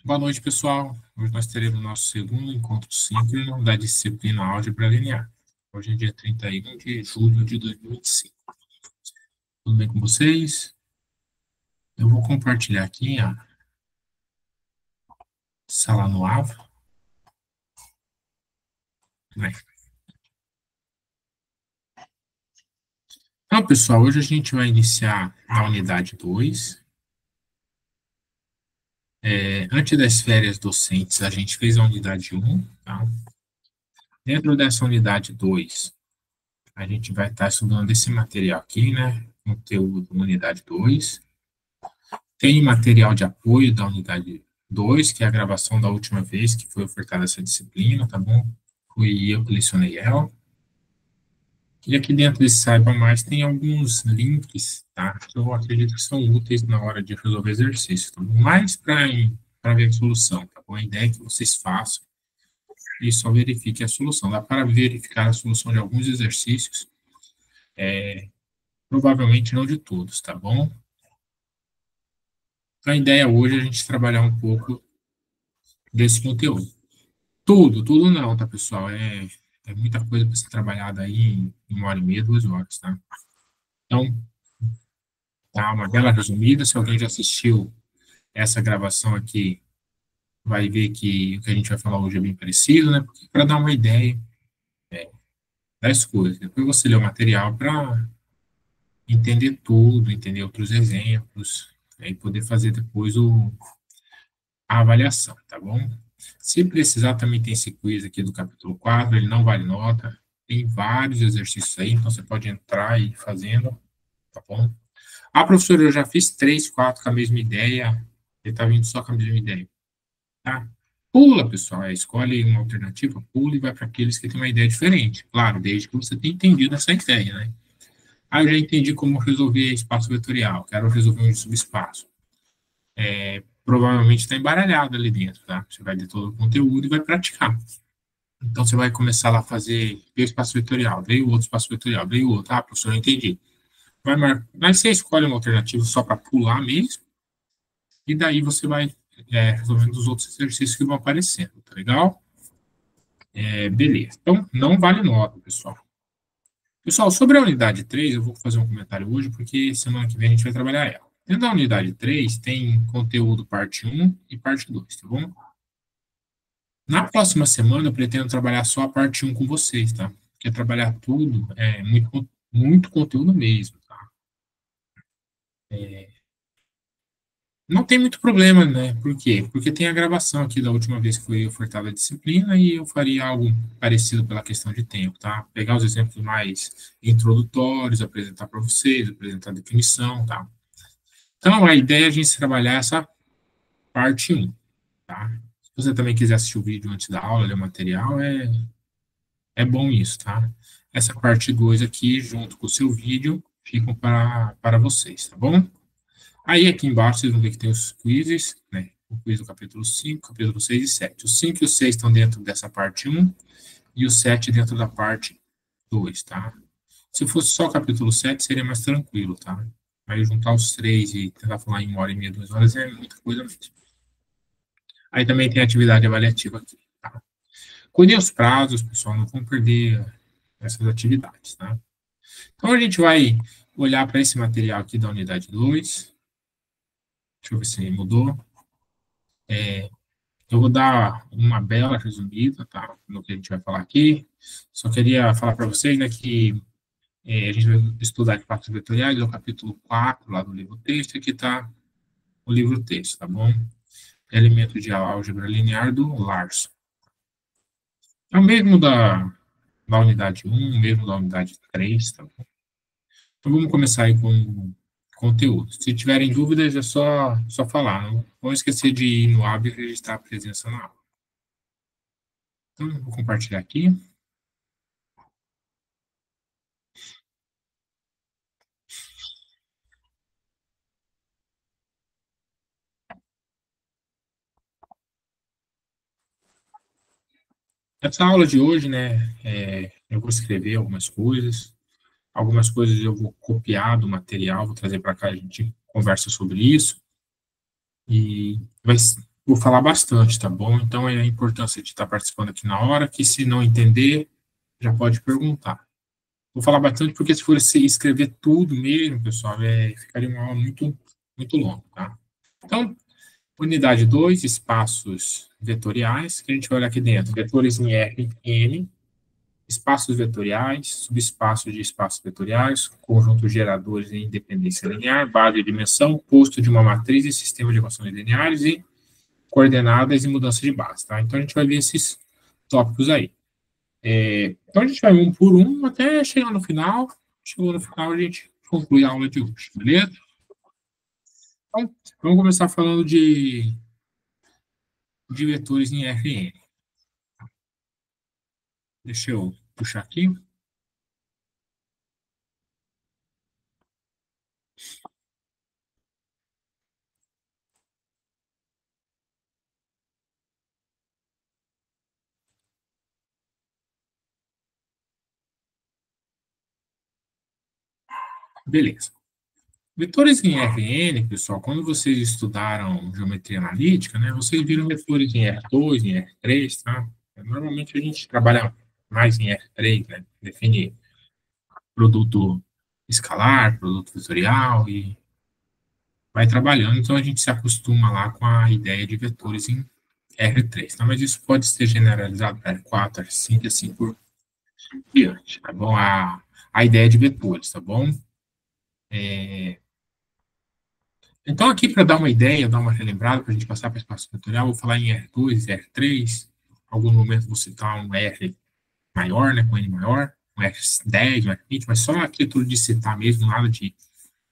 Boa noite, pessoal. Hoje nós teremos nosso segundo encontro síncrono da disciplina Álgebra Linear. Hoje é dia 31 de julho de 2025. Tudo bem com vocês? Eu vou compartilhar aqui a sala no AVA. Então, pessoal, hoje a gente vai iniciar a unidade 2. Antes das férias docentes, a gente fez a unidade 1. Tá? Dentro dessa unidade 2, a gente vai estar estudando esse material aqui, né? Conteúdo unidade 2. Tem material de apoio da unidade 2, que é a gravação da última vez que foi ofertada essa disciplina, tá bom? Fui eu que lecionei ela. E aqui dentro desse Saiba Mais tem alguns links, tá? Que eu acredito que são úteis na hora de resolver exercícios, tá bom? Mais para ver a solução, tá bom? A ideia é que vocês façam e só verifiquem a solução. Dá para verificar a solução de alguns exercícios, provavelmente não de todos, tá bom? A ideia hoje é a gente trabalhar um pouco desse conteúdo. Tudo não, tá, pessoal? É muita coisa para ser trabalhada aí em 1h30, 2 horas, tá? Então, tá uma bela resumida. Se alguém já assistiu essa gravação aqui, vai ver que o que a gente vai falar hoje é bem parecido, né? Para dar uma ideia das coisas. Depois você lê o material para entender tudo, entender outros exemplos, e poder fazer depois a avaliação, tá bom? Se precisar, também tem esse quiz aqui do capítulo 4, ele não vale nota, tem vários exercícios aí, então você pode entrar e ir fazendo, tá bom? Ah, professor, eu já fiz 3, 4 com a mesma ideia, ele tá vindo só com a mesma ideia, tá? Pula, pessoal, escolhe uma alternativa, pula e vai para aqueles que têm uma ideia diferente, claro, desde que você tenha entendido essa ideia, né? Ah, eu já entendi como resolver espaço vetorial, quero resolver um subespaço. Provavelmente está embaralhado ali dentro, tá? Você vai ler todo o conteúdo e vai praticar. Então, você vai começar lá a fazer, veio espaço vetorial, veio outro espaço vetorial, veio outro. Ah, professor, eu entendi. Mas você escolhe uma alternativa só para pular mesmo, e daí você vai resolvendo os outros exercícios que vão aparecendo, tá legal? Beleza. Então, não vale nota, pessoal. Pessoal, sobre a unidade 3, eu vou fazer um comentário hoje, porque semana que vem a gente vai trabalhar ela. Dentro da unidade 3, tem conteúdo parte 1 e parte 2, tá bom? Na próxima semana, eu pretendo trabalhar só a parte 1 com vocês, tá? Porque trabalhar tudo é muito conteúdo mesmo, tá? Não tem muito problema, né? Por quê? Porque tem a gravação aqui da última vez que foi ofertada a disciplina e eu faria algo parecido pela questão de tempo, tá? Pegar os exemplos mais introdutórios, apresentar para vocês, apresentar a definição, tá? Então, a ideia é a gente trabalhar essa parte 1, tá? Se você também quiser assistir o vídeo antes da aula, ler o material, é bom isso, tá? Essa parte 2 aqui, junto com o seu vídeo, ficam para vocês, tá bom? Aí aqui embaixo vocês vão ver que tem os quizzes, né? O quiz do capítulo 5, capítulo 6 e 7. Os 5 e os 6 estão dentro dessa parte 1 e o 7 dentro da parte 2, tá? Se fosse só o capítulo 7, seria mais tranquilo, tá? Aí juntar os 3 e tentar falar em 1h30, 2 horas é muita coisa mesmo. Aí também tem a atividade avaliativa aqui, tá? Cuidem os prazos, pessoal, não vão perder essas atividades, tá? Então, a gente vai olhar para esse material aqui da unidade 2. Deixa eu ver se mudou. Eu vou dar uma bela resumida, tá? No que a gente vai falar aqui. Só queria falar para vocês, né, que a gente vai estudar espaços vetoriais, é o capítulo 4 lá do livro texto, e aqui está o livro texto, tá bom? Elementos de álgebra linear do Larson. É o mesmo da unidade 1, mesmo da unidade 3, tá bom? Então vamos começar aí com o conteúdo. Se tiverem dúvidas, é só falar. Não vão esquecer de ir no Ab e registrar a presença na aula. Então, vou compartilhar aqui. Essa aula de hoje, né, eu vou escrever algumas coisas eu vou copiar do material, vou trazer para cá, a gente conversa sobre isso, e Vou falar bastante, tá bom? Então, é a importância de estar participando aqui na hora, que se não entender, já pode perguntar. Vou falar bastante porque se for escrever tudo mesmo, pessoal, ficaria uma aula muito longa, tá? Então, unidade 2, espaços vetoriais, que a gente vai olhar aqui dentro. Vetores em R, N, espaços vetoriais, subespaços de espaços vetoriais, conjuntos geradores em independência linear, base de dimensão, posto de uma matriz e sistema de equações lineares e coordenadas e mudança de base, tá? Então, a gente vai ver esses tópicos aí. Então, a gente vai um por um até chegar no final. Chegou no final, a gente conclui a aula de hoje, beleza? Então, vamos começar falando de vetores em Rn. Deixa eu puxar aqui. Beleza. Vetores em Rn, pessoal, quando vocês estudaram geometria analítica, né, vocês viram vetores em R2, em R3, tá? Normalmente a gente trabalha mais em R3, né? Define produto escalar, produto vetorial e vai trabalhando, então a gente se acostuma lá com a ideia de vetores em R3, tá? Mas isso pode ser generalizado para R4, R5 e assim por diante, tá bom? A ideia de vetores, tá bom? Então, aqui, para dar uma ideia, dar uma relembrada, para a gente passar para o espaço vetorial, vou falar em R2, R3, em algum momento vou citar um R maior, né, com N maior, um R10, um R20, mas só a título de citar mesmo, nada de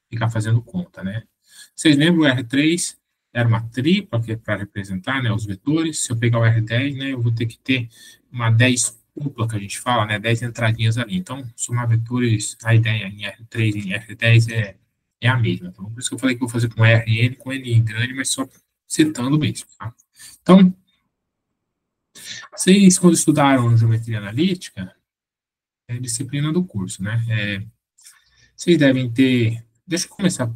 ficar fazendo conta, né? Vocês lembram o R3 era uma tripla para representar, né, os vetores. Se eu pegar o R10, né, eu vou ter que ter uma 10 dupla que a gente fala, né, 10 entradinhas ali. Então, somar vetores, a ideia em R3 e em R10 é a mesma. Então, por isso que eu falei que eu vou fazer com RN, com N grande, mas só citando mesmo. Tá? Então, vocês, quando estudaram geometria analítica, é disciplina do curso, né? Vocês devem ter. Deixa eu começar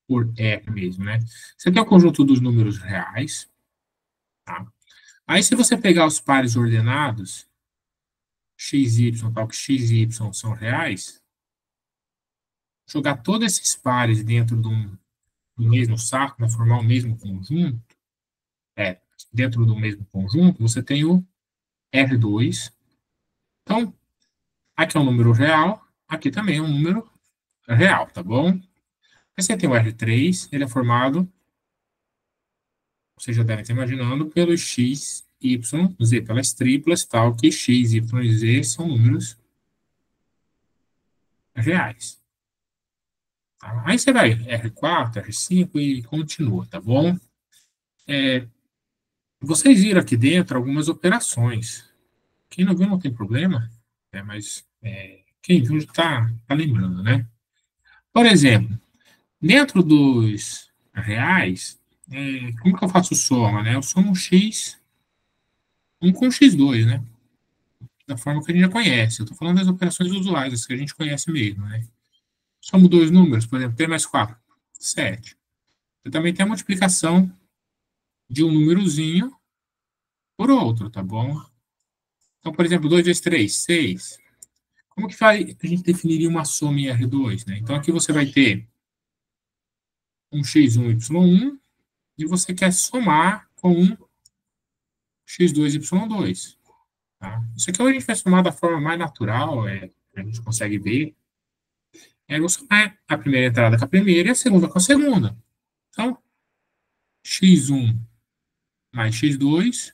por R mesmo, né? Você tem o conjunto dos números reais, tá? Aí, se você pegar os pares ordenados, x, y, tal que x e y são reais, jogar todos esses pares dentro do mesmo saco, para formar o mesmo conjunto, é, dentro do mesmo conjunto, você tem o R2. Então, aqui é um número real, aqui também é um número real, tá bom? Aí você tem o R3, ele é formado, vocês já devem estar imaginando, pelos x, y, z, pelas triplas, tal que x, y e z são números reais. Tá? Aí você vai R4, R5 e continua, tá bom? Vocês viram aqui dentro algumas operações. Quem não viu não tem problema, mas quem viu está lembrando, né? Por exemplo, dentro dos reais, como que eu faço soma, né? Eu somo um x, um com x2, né? Da forma que a gente já conhece. Eu estou falando das operações usuais, as que a gente conhece mesmo, né? Somo dois números, por exemplo, 3 mais 4, 7. Eu também tenho a multiplicação de um númerozinho por outro, tá bom? Então, por exemplo, 2 vezes 3, 6. Como que a gente definiria uma soma em R2, né? Então, aqui você vai ter um x1, y1, e você quer somar com um x2, y2. Tá? Isso aqui a gente vai somar da forma mais natural, a gente consegue ver. É eu somar a primeira entrada com a primeira e a segunda com a segunda. Então, x1 mais x2,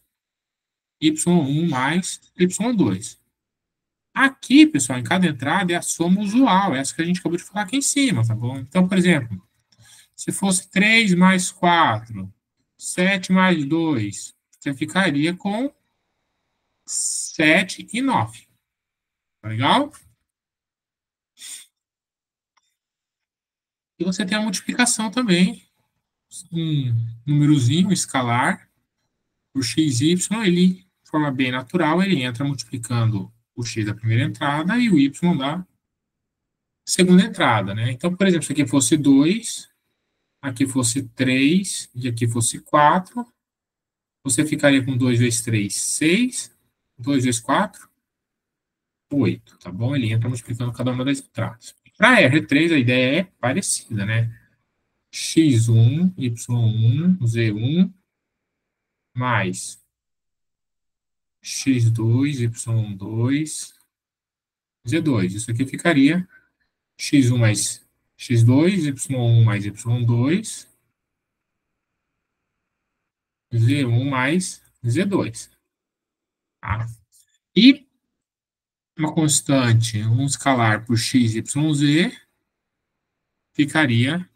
y1 mais y2. Aqui, pessoal, em cada entrada é a soma usual, essa que a gente acabou de falar aqui em cima, tá bom? Então, por exemplo, se fosse 3 mais 4, 7 mais 2, você ficaria com 7 e 9. Tá legal? E você tem a multiplicação também. Um númerozinho escalar por x, y, ele, de forma bem natural, ele entra multiplicando o x da primeira entrada e o y da segunda entrada, né? Então, por exemplo, se aqui fosse 2, aqui fosse 3 e aqui fosse 4, você ficaria com 2 vezes 3, 6, 2 vezes 4, 8, tá bom? Ele entra multiplicando cada uma das entradas. Para R3, a ideia é parecida, né? X1, Y1, Z1, mais X2, Y2, Z2. Isso aqui ficaria X1 mais X2, Y1 mais Y2, Z1 mais Z2. Tá? E uma constante, um escalar por x, y, z, ficaria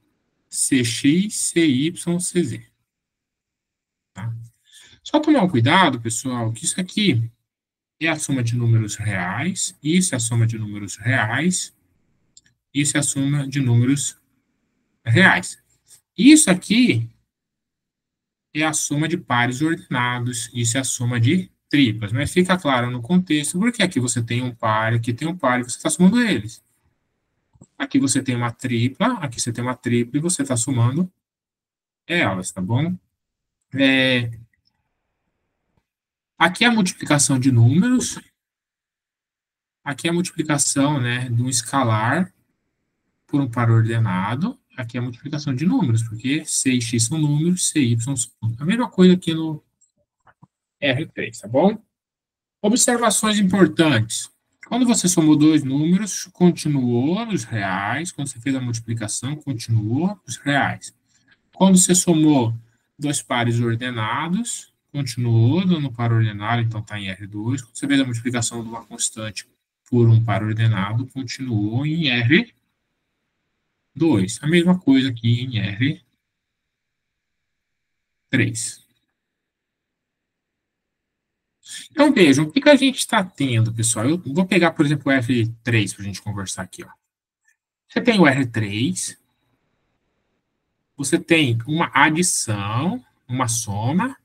cx, cy, cz. Tá? Só tomar um cuidado, pessoal, que isso aqui é a soma de números reais, isso é a soma de números reais, isso é a soma de números reais. Isso aqui é a soma de pares ordenados, isso é a soma de triplas, mas fica claro no contexto, porque aqui você tem um par, aqui tem um par, e você está somando eles. Aqui você tem uma tripla, aqui você tem uma tripla, e você está somando elas, tá bom? Aqui é a multiplicação de números, aqui é a multiplicação, né, de um escalar por um par ordenado, aqui é a multiplicação de números, porque C e X são números, C e Y são números. A mesma coisa aqui no R3, tá bom? Observações importantes. Quando você somou dois números, continuou nos reais. Quando você fez a multiplicação, continuou nos reais. Quando você somou dois pares ordenados, continuou dando par ordenado, então está em R2. Quando você fez a multiplicação de uma constante por um par ordenado, continuou em R2. A mesma coisa aqui em R3. Então, vejam, o que a gente está tendo, pessoal? Eu vou pegar, por exemplo, o R3 para a gente conversar aqui. Ó. Você tem o R3, você tem uma adição, uma soma,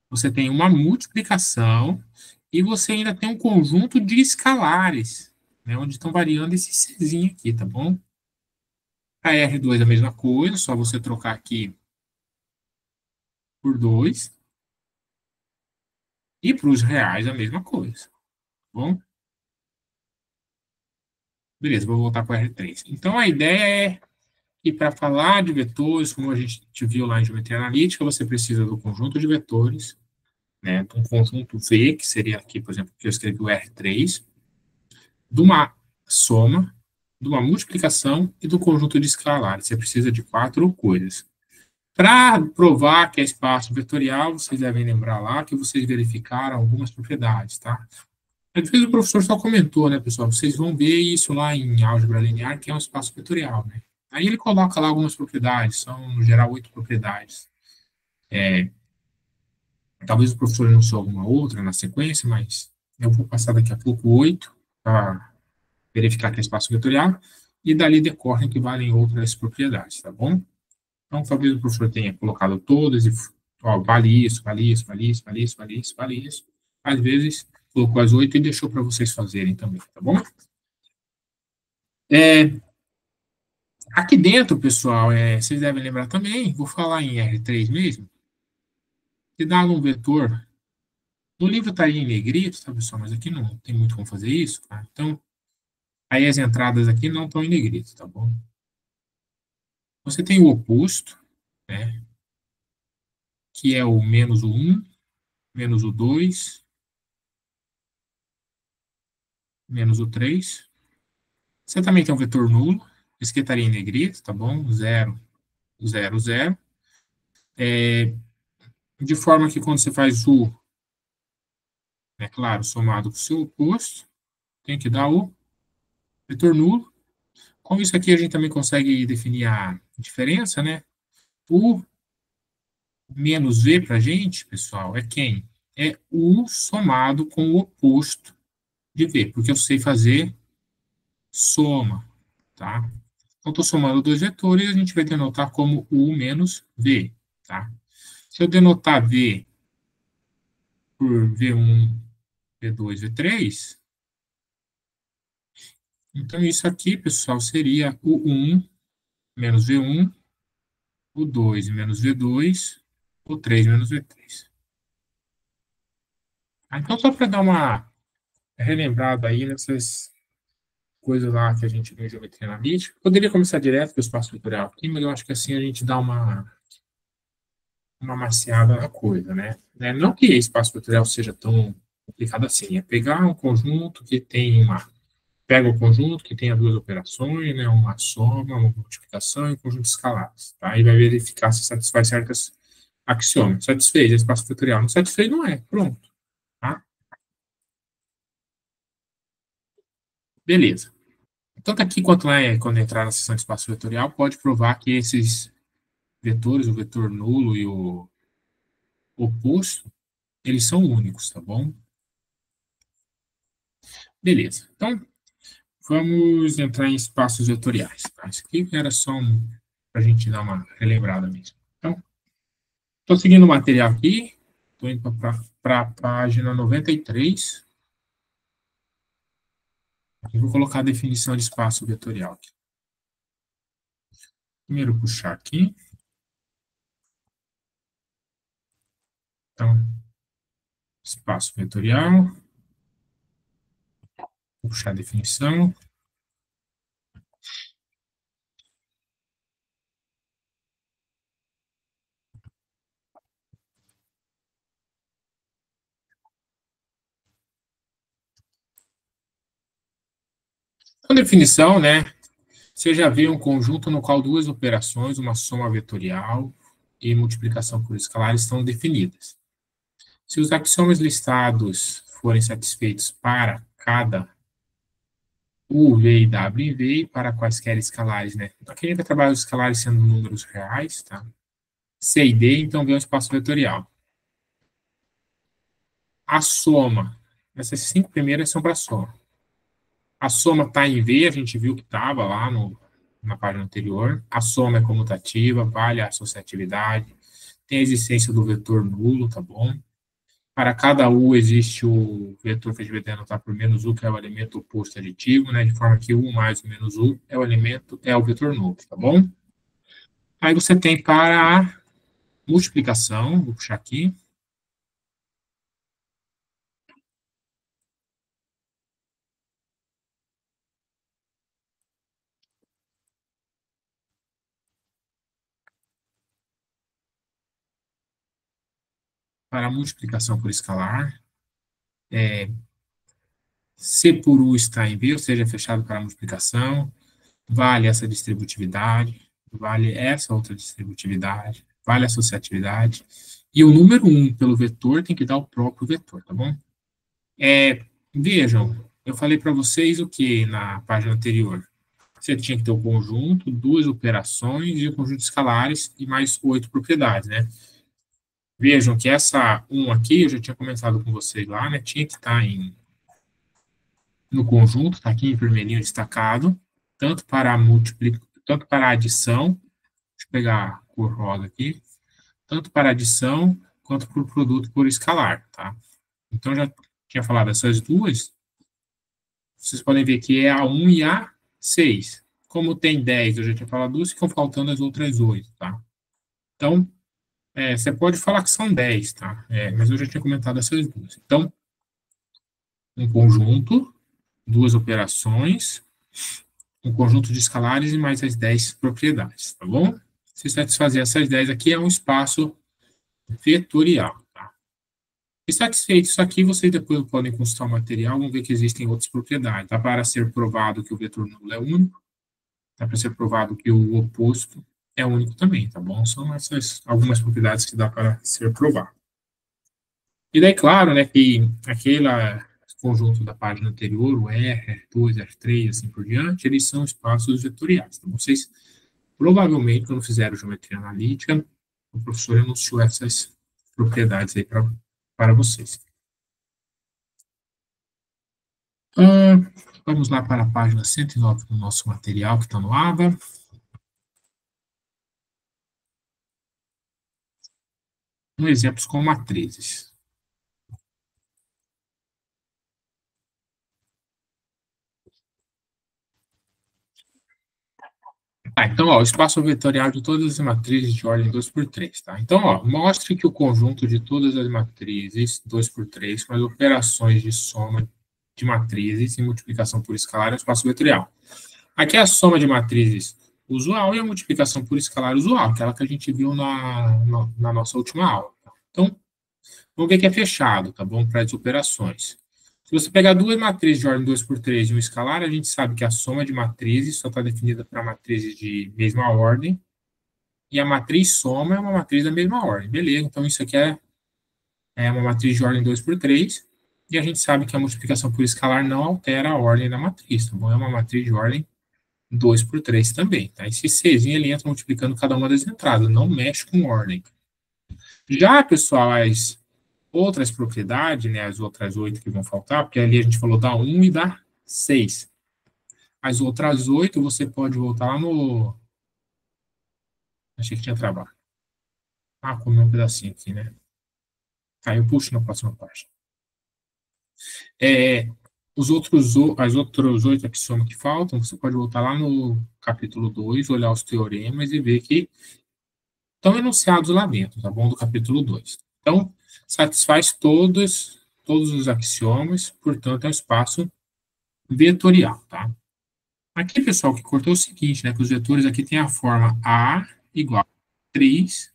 você tem uma multiplicação e você ainda tem um conjunto de escalares, né, onde estão variando esse Czinho aqui, tá bom? A R2 é a mesma coisa, só você trocar aqui por 2. E para os reais a mesma coisa, tá bom? Beleza, vou voltar para o R3. Então, a ideia é que para falar de vetores, como a gente viu lá em geometria analítica, você precisa do conjunto de vetores, né, de um conjunto V, que seria aqui, por exemplo, que eu escrevi o R3, de uma soma, de uma multiplicação e do conjunto de escalares. Você precisa de 4 coisas. Para provar que é espaço vetorial, vocês devem lembrar lá que vocês verificaram algumas propriedades, tá? Às vezes o professor só comentou, né, pessoal? Vocês vão ver isso lá em álgebra linear, que é um espaço vetorial, né? Aí ele coloca lá algumas propriedades, são, no geral, 8 propriedades. Talvez o professor não sou alguma outra na sequência, mas eu vou passar daqui a pouco 8 para verificar que é espaço vetorial, e dali decorrem que valem outras propriedades, tá bom? Então, talvez o professor tenha colocado todas e, ó, vale isso, vale isso, vale isso, vale isso, vale isso, vale isso. Às vezes, colocou as 8 e deixou para vocês fazerem também, tá bom? Aqui dentro, pessoal, vocês devem lembrar também, vou falar em R3 mesmo, que dá um vetor. No livro está aí em negrito, tá, pessoal? Mas aqui não tem muito como fazer isso, tá? Então, aí as entradas aqui não estão em negrito, tá bom? Você tem o oposto, né? Que é o menos o 1, menos o 2, menos o 3. Você também tem um vetor nulo, esse aqui estaria em negrito, tá bom? 0, 0, 0. De forma que quando você faz o, é claro, somado com o seu oposto, tem que dar o vetor nulo. Com isso aqui a gente também consegue definir a diferença, né? O menos V para a gente, pessoal, é quem? É U somado com o oposto de V, porque eu sei fazer soma, tá? Então, estou somando dois vetores, a gente vai denotar como U menos V, tá? Se eu denotar V por V1, V2, V3, então isso aqui, pessoal, seria o 1 menos V1 o 2 menos V2, o 3 menos V3. Então, só para dar uma relembrada aí nessas coisas lá que a gente viu em geometria analítica, poderia começar direto com o espaço vetorial aqui, mas eu acho que assim a gente dá uma maciada na coisa, né? Não que espaço vetorial seja tão complicado assim, é pegar um conjunto que tem pega o conjunto que tem as duas operações, né, uma soma, uma multiplicação e um conjunto de escalares, tá? E vai verificar se satisfaz certas axiomas. Satisfez, é espaço vetorial. Não satisfez, não é. Pronto, tá? Beleza. Tanto aqui quanto quando entrar na seção de espaço vetorial, pode provar que esses vetores, o vetor nulo e o oposto, eles são únicos, tá bom? Beleza. Então, vamos entrar em espaços vetoriais, tá? Isso aqui era só para a gente dar uma relembrada mesmo. Então, estou seguindo o material aqui, estou indo para a página 93 e vou colocar a definição de espaço vetorial aqui. Primeiro, puxar aqui. Então, espaço vetorial, vou puxar a definição. Então, definição, né? Você já vê um conjunto no qual duas operações, uma soma vetorial e multiplicação por escalar, estão definidas. Se os axiomas listados forem satisfeitos para cada U, V e W em V, para quaisquer escalares, né? Aqui a gente vai trabalhar os escalares sendo números reais, tá? C e D, então vem um espaço vetorial. A soma, essas cinco primeiras são para soma. A soma está em V, a gente viu que estava lá na página anterior. A soma é comutativa, vale a associatividade, tem a existência do vetor nulo, tá bom? Para cada U existe o vetor que a gente vai denotar por menos U, que é o elemento oposto aditivo, né? De forma que U mais o menos U é o vetor nulo, tá bom? Aí você tem para a multiplicação, vou puxar aqui, para a multiplicação por escalar, C por U está em V, ou seja, é fechado para a multiplicação, vale essa distributividade, vale essa outra distributividade, vale a associatividade, e o número 1 pelo vetor tem que dar o próprio vetor, tá bom? Vejam, eu falei para vocês o que na página anterior? Você tinha que ter o conjunto, duas operações e o conjunto de escalares e mais 8 propriedades, né? Vejam que essa 1 aqui, eu já tinha comentado com vocês lá, né? Tinha que estar no conjunto, está aqui em vermelhinho destacado, tanto para a adição, deixa eu pegar a cor rosa aqui, tanto para adição quanto para o produto por escalar, tá? Então, já tinha falado essas duas, vocês podem ver que é a 1 e a 6. Como tem 10, eu já tinha falado duas, ficam faltando as outras 8, tá? Então, você pode falar que são 10, tá? Mas eu já tinha comentado essas duas. Então, um conjunto, duas operações, um conjunto de escalares e mais as 10 propriedades, tá bom? Se satisfazer essas 10 aqui, é um espaço vetorial, tá? E satisfeito isso aqui, vocês depois podem consultar o material, vão ver que existem outras propriedades. Dá para ser provado que o vetor nulo é único, dá para ser provado que o oposto é único também, tá bom? São essas algumas propriedades que dá para ser provado. E daí, claro, né, que aquele conjunto da página anterior, o R, R2, R3, assim por diante, eles são espaços vetoriais. Então, vocês provavelmente, quando fizeram geometria analítica, o professor enunciou essas propriedades aí para vocês. Vamos lá para a página 109 do nosso material, que está no ABA. Exemplos com matrizes. Tá, então, ó, o espaço vetorial de todas as matrizes de ordem 2 por 3, tá? Então, ó, mostre que o conjunto de todas as matrizes 2 por 3 com as operações de soma de matrizes e multiplicação por escalar é o espaço vetorial. Aqui é a soma de matrizes usual e a multiplicação por escalar usual, aquela que a gente viu na nossa última aula. Tá? Então, vamos ver que é fechado, tá bom? Para as operações. Se você pegar duas matrizes de ordem 2 por 3 e um escalar, a gente sabe que a soma de matrizes só está definida para matrizes de mesma ordem, e a matriz soma é uma matriz da mesma ordem. Beleza, então isso aqui é uma matriz de ordem 2 por 3, e a gente sabe que a multiplicação por escalar não altera a ordem da matriz, tá bom? É uma matriz de ordem 2 por 3 também, tá? Esse Czinho, ele entra multiplicando cada uma das entradas, não mexe com ordem. Já, pessoal, as outras propriedades, né, as outras 8 que vão faltar, porque ali a gente falou da 1 e da 6. As outras 8 você pode voltar lá no... Achei que tinha trabalho. Ah, comeu um pedacinho aqui, né? Tá, eu puxo na próxima página. As outras 8 axiomas que faltam, você pode voltar lá no capítulo 2, olhar os teoremas e ver que estão enunciados lá dentro, tá bom? Do capítulo 2. Então, satisfaz todos os axiomas, portanto, é um espaço vetorial, tá? Aqui, pessoal, o que cortou é o seguinte, né? Que os vetores aqui têm a forma A igual a 3,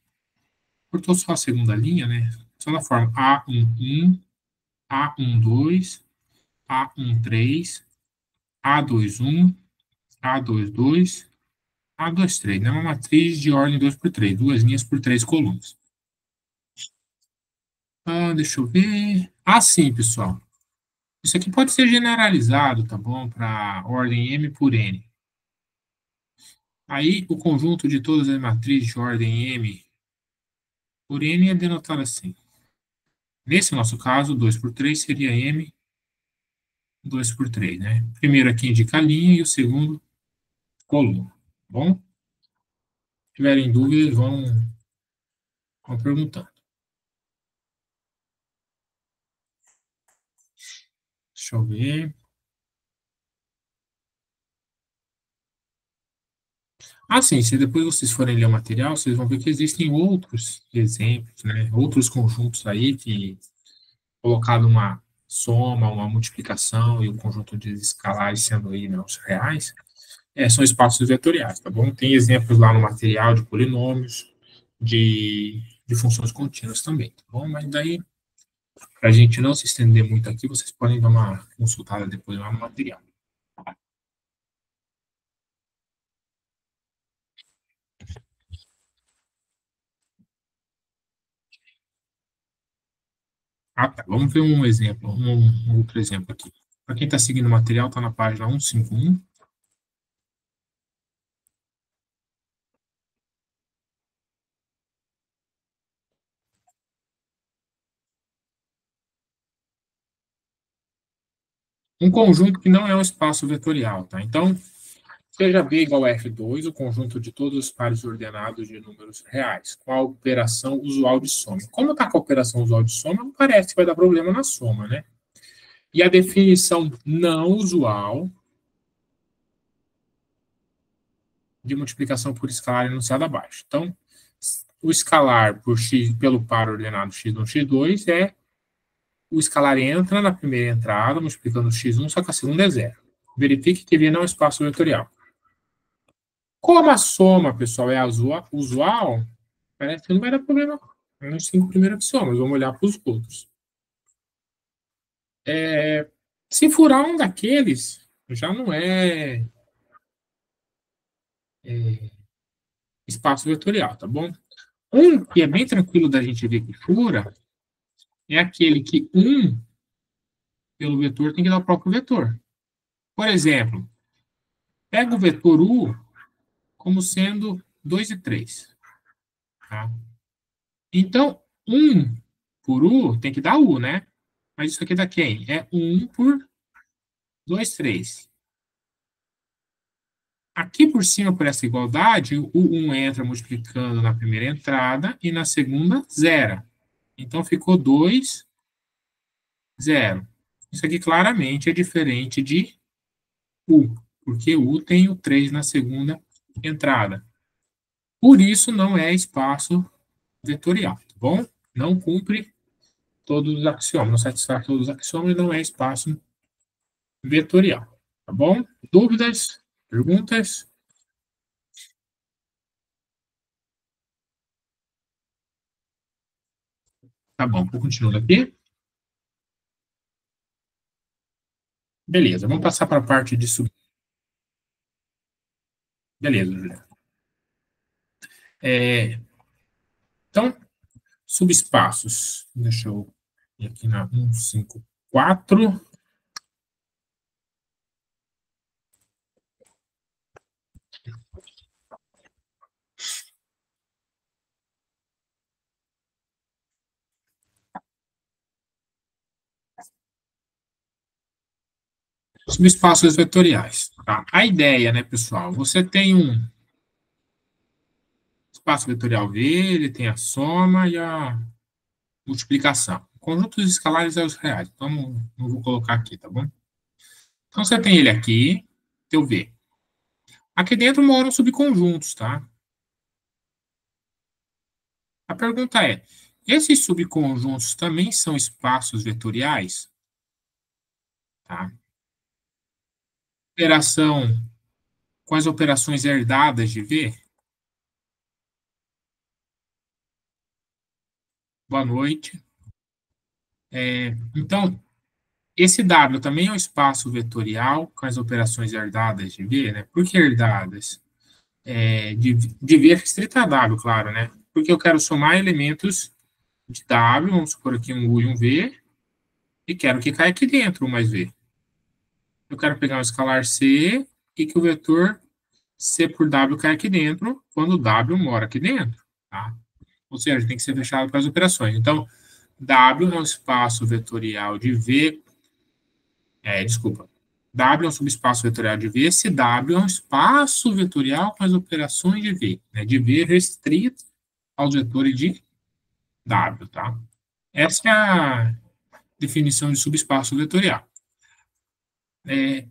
cortou só a segunda linha, né? Só na forma A11, A12, A13, A21, A22, A23, né? Uma matriz de ordem 2 por 3, duas linhas por três colunas. Deixa eu ver. Sim, pessoal. Isso aqui pode ser generalizado, tá bom? Para ordem M por N. Aí, o conjunto de todas as matrizes de ordem M por N é denotado assim. Nesse nosso caso, 2 por 3 seria M 2 por 3, né? Primeiro aqui indica a linha e o segundo, coluna. Tá bom? Se tiverem dúvidas, vão perguntando. Deixa eu ver. Sim, se depois vocês forem ler o material, vocês vão ver que existem outros exemplos, né? Outros conjuntos aí que colocado uma soma, uma multiplicação e o conjunto de escalares sendo aí números reais, são espaços vetoriais, tá bom? Tem exemplos lá no material de polinômios, de funções contínuas também, tá bom? Mas daí, para a gente não se estender muito aqui, vocês podem dar uma consultada depois lá no material. Tá. Vamos ver um exemplo, um outro exemplo aqui. Para quem está seguindo o material, está na página 151. Um conjunto que não é um espaço vetorial, tá? Então, seja B igual a F2, o conjunto de todos os pares ordenados de números reais, com a operação usual de soma. Como está com a operação usual de soma, não parece que vai dar problema na soma, né? E a definição não usual de multiplicação por escalar enunciada abaixo. Então, o escalar por x, pelo par ordenado x1, x2 o escalar entra na primeira entrada, multiplicando x1, só que a segunda é zero. Verifique que V não é um espaço vetorial. Como a soma, pessoal, é usual, parece que não vai dar problema nos 5 primeiros axiomas. Vamos olhar para os outros. Se furar um daqueles, já não é espaço vetorial, tá bom? Um que é bem tranquilo da gente ver que fura é aquele que pelo vetor tem que dar o próprio vetor. Por exemplo, pega o vetor U como sendo 2 e 3. Tá? Então, 1 por U tem que dar U, né? Mas isso aqui dá quem? É 1 por 2, 3. Aqui por cima, por essa igualdade, o 1 entra multiplicando na primeira entrada e na segunda, 0. Então, ficou 2, 0. Isso aqui claramente é diferente de U, porque U tem o 3 na segunda entrada. Por isso, não é espaço vetorial, tá bom? Não cumpre todos os axiomas, não satisfaz todos os axiomas e não é espaço vetorial, tá bom? Dúvidas? Perguntas? Tá bom, vou continuando aqui. Beleza, vamos passar para a parte de sub. Beleza, Juliana. Então, subespaços. Deixa eu ir aqui na 154. Subespaços vetoriais. Tá? A ideia, né, pessoal? Você tem um espaço vetorial V, ele tem a soma e a multiplicação. Conjuntos escalares é os reais. Então, não vou colocar aqui, tá bom? Então, você tem ele aqui, teu V. Aqui dentro moram subconjuntos, tá? A pergunta é: esses subconjuntos também são espaços vetoriais? Tá? Operação com as operações herdadas de V? Boa noite. Então, esse W também é um espaço vetorial com as operações herdadas de V, né? Por que herdadas? De V restrita a W, claro, né? Porque eu quero somar elementos de W, vamos supor aqui um U e um V, e quero que caia aqui dentro um mais V. Eu quero pegar um escalar C e que o vetor C por W caia aqui dentro, quando W mora aqui dentro, tá? Ou seja, tem que ser fechado para as operações. Então, W é um espaço vetorial de V, desculpa, W é um subespaço vetorial de V, se W é um espaço vetorial com as operações de V, né, de V restrito aos vetores de W, tá? Essa é a definição de subespaço vetorial. Aí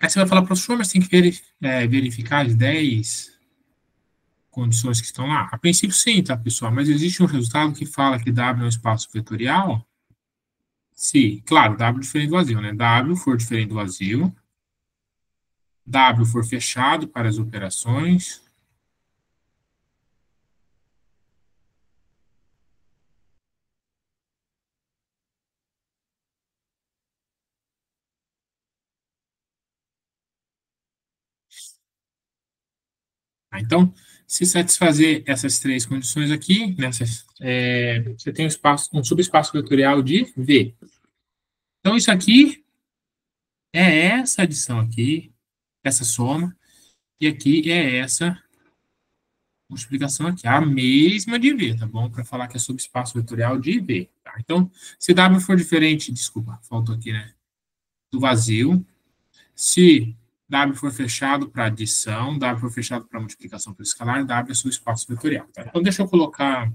você vai falar, professor, mas tem que verificar as 10 condições que estão lá? A princípio, sim, tá, pessoal? Mas existe um resultado que fala que W é um espaço vetorial? Sim, claro, W diferente do vazio, né? W for diferente do vazio, W for fechado para as operações. Tá? Então, se satisfazer essas três condições aqui, você tem um subespaço vetorial de V. Então, isso aqui é essa adição aqui, essa soma, e aqui é essa multiplicação aqui, a mesma de V, tá bom? Para falar que é subespaço vetorial de V. Tá? Então, se W for diferente, desculpa, faltou aqui, né? Do vazio, se W for fechado para adição, W for fechado para multiplicação por escalar, W é subespaço vetorial. Tá? Então, deixa eu colocar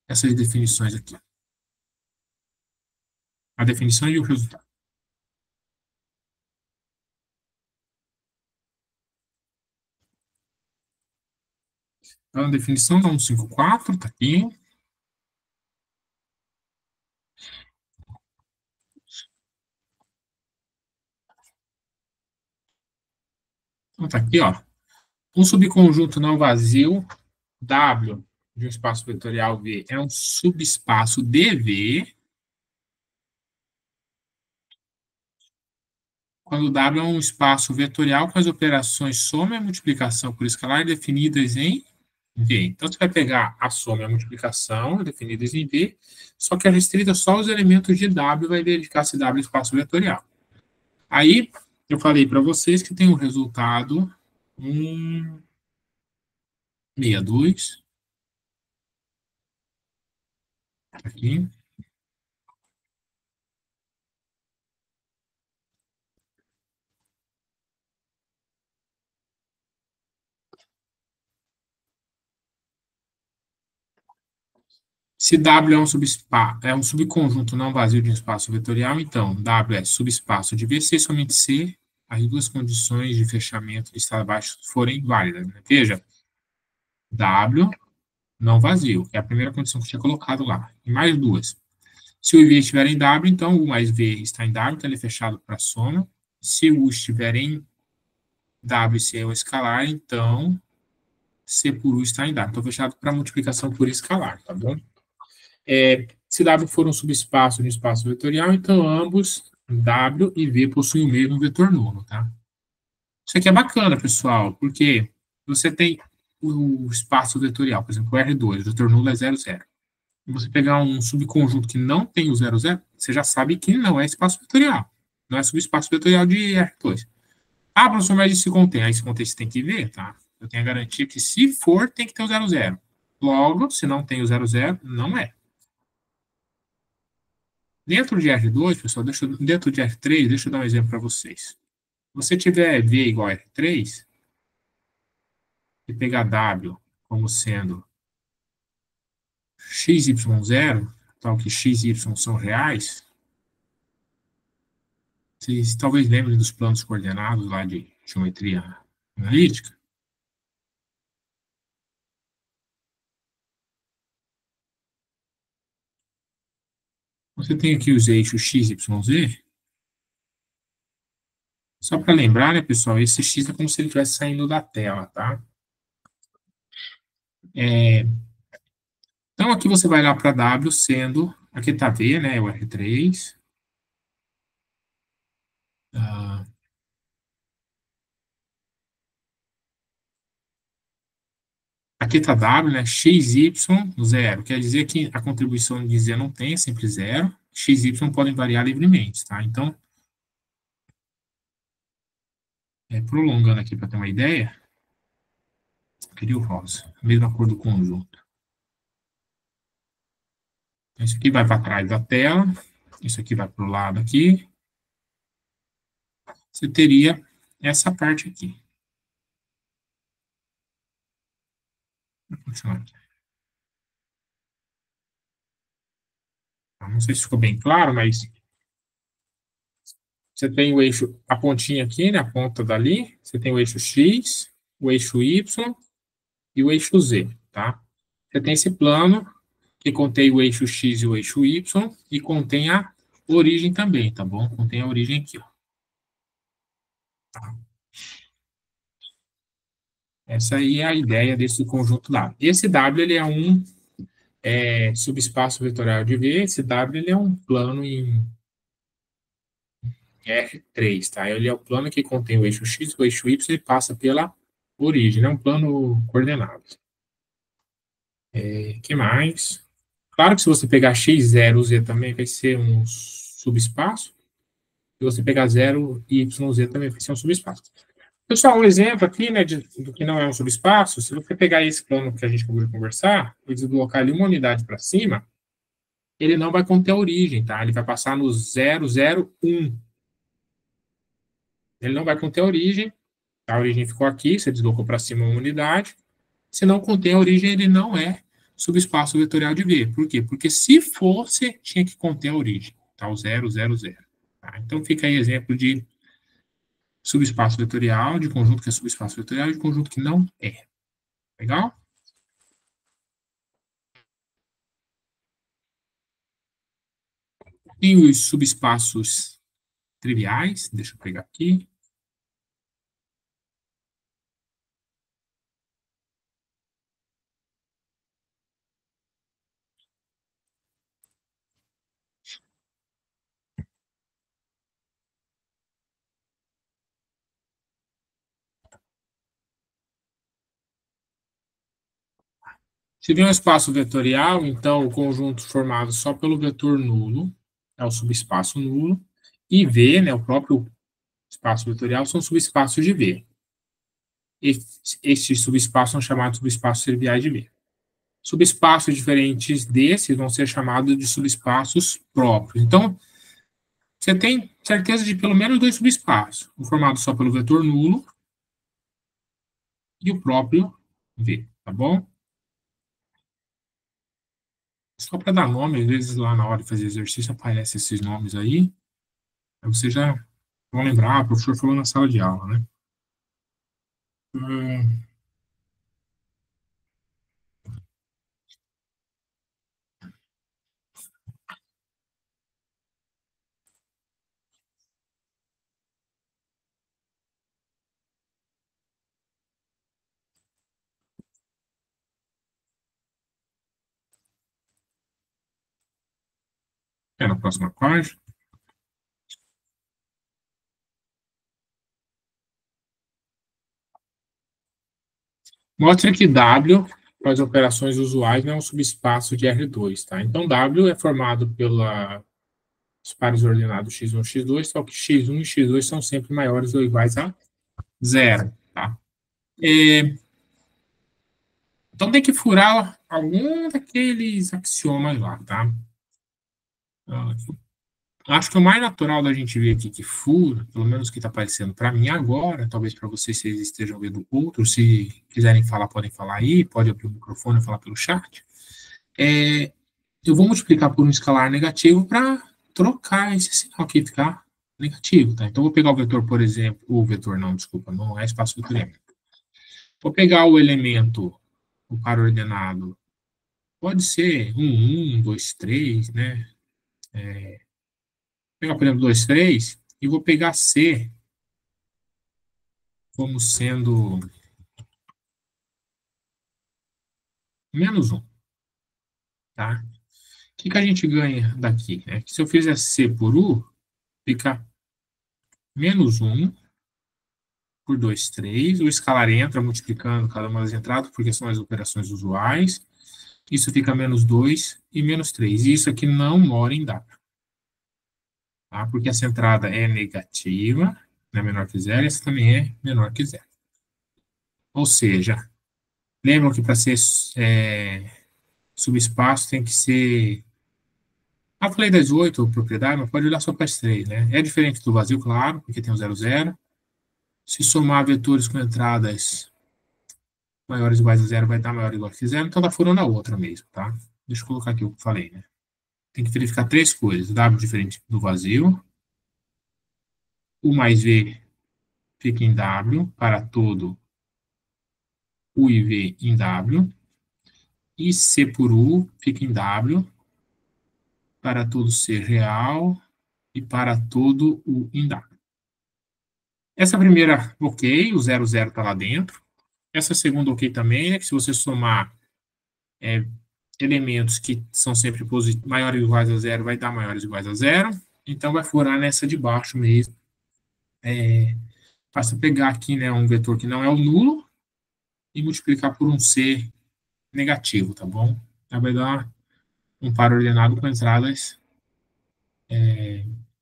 essas definições aqui. A definição e o resultado. Então, a definição da 154 está aqui. Então, está aqui, ó. Um subconjunto não vazio, W de um espaço vetorial V é um subespaço dV, quando W é um espaço vetorial com as operações soma e multiplicação por escalar definidas em V. Então, você vai pegar a soma e a multiplicação definidas em V, só que é restrita só aos elementos de W e vai verificar se W é espaço vetorial. Aí, eu falei para vocês que tem um resultado 162, aqui. Se W é um subconjunto não vazio de um espaço vetorial, então W é subespaço de VC somente C as duas condições de fechamento de estado baixo forem válidas. Né? Veja, W não vazio, que é a primeira condição que eu tinha colocado lá. E mais duas. Se o IV estiver em W, então U mais V está em W, então ele é fechado para soma. Se U estiver em W e C é um escalar, então C por U está em W. Então, fechado para multiplicação por escalar, tá bom? Se W for um subespaço de um espaço vetorial, então ambos, W e V, possuem o mesmo vetor nulo, tá? Isso aqui é bacana, pessoal, porque você tem o espaço vetorial, por exemplo, o R2, o vetor nulo é 0, 0. E você pegar um subconjunto que não tem o 0, 0, você já sabe que não é espaço vetorial. Não é subespaço vetorial de R2. Ah, professor, mas e se contém? Aí se contém você tem que ver, tá? Eu tenho a garantia que se for, tem que ter o 0, 0. Logo, se não tem o 0, 0, não é. Dentro de R2, pessoal, dentro de R3, deixa eu dar um exemplo para vocês. Se você tiver V igual a R3, e pegar W como sendo x, y, 0, tal que x e y são reais, vocês talvez lembrem dos planos coordenados lá de geometria analítica. Você tem aqui os eixos x, y, z. Só para lembrar, né, pessoal, esse x é como se ele estivesse saindo da tela, tá? Então, aqui você vai lá para W sendo, aqui está V, né, o R3. Ah, aqui está W, né, x, y, 0. Quer dizer que a contribuição de Z não tem, é sempre 0. X e Y podem variar livremente, tá? Então, prolongando aqui para ter uma ideia, queria o rosa, mesma cor do conjunto. Então, isso aqui vai para trás da tela, isso aqui vai para o lado aqui. Você teria essa parte aqui. Vou continuar aqui. Não sei se ficou bem claro, mas você tem o eixo, a pontinha aqui, né, a ponta dali, você tem o eixo X, o eixo Y e o eixo Z, tá? Você tem esse plano que contém o eixo X e o eixo Y e contém a origem também, tá bom? Contém a origem aqui, ó. Essa aí é a ideia desse conjunto W. Esse W ele é um subespaço vetorial de V, esse W ele é um plano em R3, tá? Ele é o plano que contém o eixo X, o eixo Y e passa pela origem, é um plano coordenado. Que mais? Claro que se você pegar x, 0, z também vai ser um subespaço. Se você pegar 0, y, z também vai ser um subespaço. Pessoal, um exemplo aqui, né, do que não é um subespaço, se você pegar esse plano que a gente acabou de conversar e deslocar ali uma unidade para cima, ele não vai conter a origem, tá? Ele vai passar no 0, 0, 1. Ele não vai conter a origem. A origem ficou aqui, você deslocou para cima uma unidade. Se não contém a origem, ele não é subespaço vetorial de V. Por quê? Porque se fosse, tinha que conter a origem. Tá? O 0, 0, 0. Tá? Então, fica aí exemplo de subespaço vetorial, de conjunto que é subespaço vetorial e de conjunto que não é. Legal? Tem os subespaços triviais. Deixa eu pegar aqui. Se tem um espaço vetorial, então o conjunto formado só pelo vetor nulo é o subespaço nulo, e V, né, o próprio espaço vetorial, são subespaços de V. Estes subespaços são chamados de subespaços triviais de V. Subespaços diferentes desses vão ser chamados de subespaços próprios. Então, você tem certeza de pelo menos dois subespaços, o formado só pelo vetor nulo e o próprio V, tá bom? Só para dar nome, às vezes lá na hora de fazer exercício aparecem esses nomes aí, você já Vão lembrar, o professor falou na sala de aula, né? Hum, na próxima página. Mostre que W, para as operações usuais, não é um subespaço de R2, tá? Então, W é formado pelos pares ordenados x1 e x2, só que x1 e x2 são sempre maiores ou iguais a zero, tá? Então, tem que furar algum daqueles axiomas lá, tá? Acho que o mais natural da gente ver aqui que fura, pelo menos o que está aparecendo para mim agora, talvez para vocês, se vocês estejam vendo outro, se quiserem falar, podem falar aí, pode abrir o microfone e falar pelo chat. Eu vou multiplicar por um escalar negativo para trocar esse sinal aqui, ficar negativo, tá? Então, vou pegar o vetor, por exemplo, o vetor não, desculpa, não é espaço vetorial. Vou pegar o elemento, o par ordenado, pode ser 2, 3, né? Vou pegar, por exemplo, 2, 3, e vou pegar C como sendo menos um, tá? O que a gente ganha daqui? É que se eu fizer C por U, fica menos um por 2, 3. O escalar entra multiplicando cada uma das entradas, porque são as operações usuais. Isso fica menos 2 e menos 3. E isso aqui não mora em W, tá? Porque essa entrada é negativa, né, menor que zero, e essa também é menor que zero. Ou seja, lembram que para ser subespaço tem que ser. Ah, falei das 8 propriedades, mas pode olhar só para as 3, né? É diferente do vazio, claro, porque tem o 0, 0. Se somar vetores com entradas maiores ou iguais a zero, vai dar maior ou igual a zero, então tá furando a outra mesmo, tá? Deixa eu colocar aqui o que eu falei, né? Tem que verificar três coisas. W diferente do vazio. U mais V fica em W para todo U e V em W. E C por U fica em W para todo C real e para todo U em W. Essa primeira, ok, o 0, 0 está lá dentro. Essa segunda, ok também, né? Que se você somar elementos que são sempre maiores ou iguais a zero, vai dar maiores ou iguais a zero. Então, vai furar nessa de baixo mesmo. Basta pegar aqui, né, um vetor que não é o nulo e multiplicar por um C negativo, tá bom? Então, vai dar um par ordenado com entradas,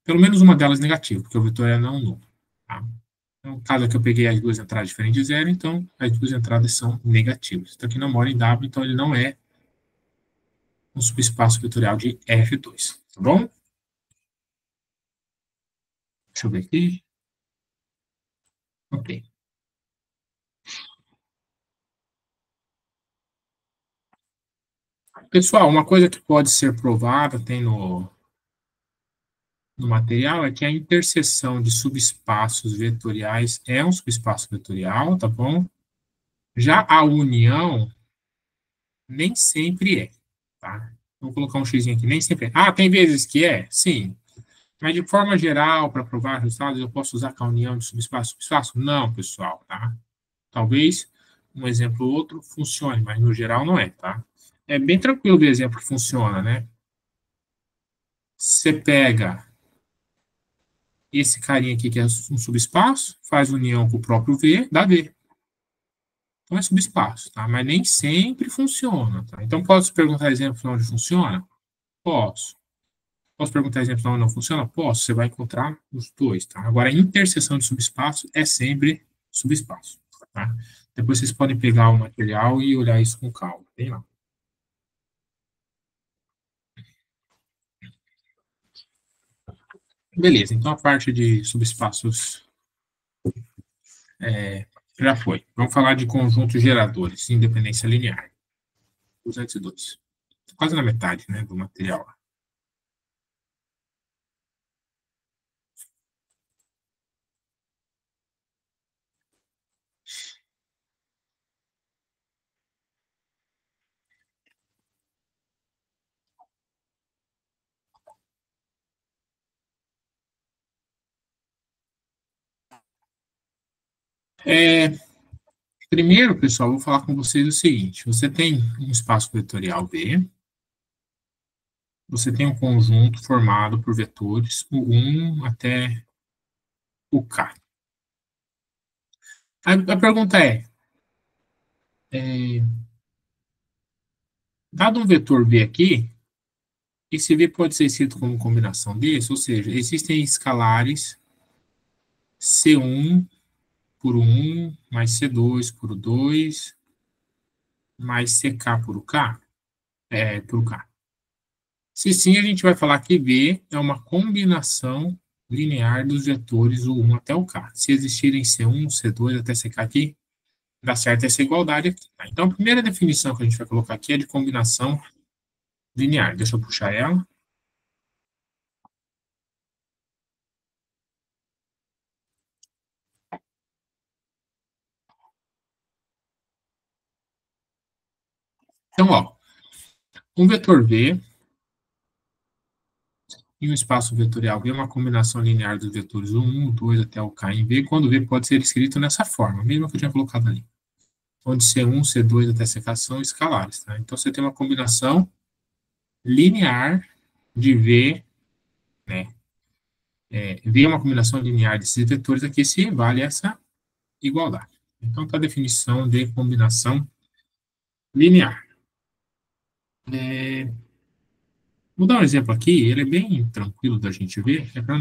pelo menos uma delas negativa, porque o vetor é não nulo, tá? Então, caso aqui eu peguei as duas entradas diferentes de zero, então as duas entradas são negativas. Isso aqui não mora em W, então ele não é um subespaço vetorial de F2, tá bom? Deixa eu ver aqui. Ok. Pessoal, uma coisa que pode ser provada, tem no material, é que a interseção de subespaços vetoriais é um subespaço vetorial, tá bom? Já a união nem sempre é, tá? Vou colocar um x aqui, nem sempre é. Ah, tem vezes que é? Sim. Mas de forma geral, para provar resultados, eu posso usar a união de subespaço, subespaço? Não, pessoal, tá? Talvez um exemplo ou outro funcione, mas no geral não é, tá? É bem tranquilo ver exemplo que funciona, né? Você pega esse carinha aqui, que é um subespaço, faz união com o próprio V, dá V. Então é subespaço, tá? Mas nem sempre funciona, tá? Então, posso perguntar exemplos onde funciona? Posso. Posso perguntar exemplos onde não funciona? Posso. Você vai encontrar os dois, tá? Agora, a interseção de subespaço é sempre subespaço, tá? Depois vocês podem pegar o material e olhar isso com calma. Tem lá. Beleza, então a parte de subespaços já foi. Vamos falar de conjuntos geradores, independência linear. 202. Quase na metade, né, do material. Primeiro, pessoal, eu vou falar com vocês o seguinte: você tem um espaço vetorial V, você tem um conjunto formado por vetores, o 1 até o K. A pergunta dado um vetor V aqui, esse V pode ser escrito como combinação desse, ou seja, existem escalares C1 por 1, mais C2 por 2, mais CK por K, por K. Se sim, a gente vai falar que V é uma combinação linear dos vetores o 1 até o K. Se existirem C1, C2 até CK aqui, dá certo essa igualdade aqui. Tá? Então, a primeira definição que a gente vai colocar aqui é de combinação linear. Deixa eu puxar ela. Então, ó, um vetor V e um espaço vetorial V é uma combinação linear dos vetores 1, 2 até o K em V, quando V pode ser escrito nessa forma, mesmo que eu tinha colocado ali. Onde C1, C2 até CK são escalares. Tá? Então, você tem uma combinação linear de V, né? V é uma combinação linear desses vetores aqui, se vale essa igualdade. Então, está a definição de combinação linear. Vou dar um exemplo aqui, ele é bem tranquilo da gente ver, é para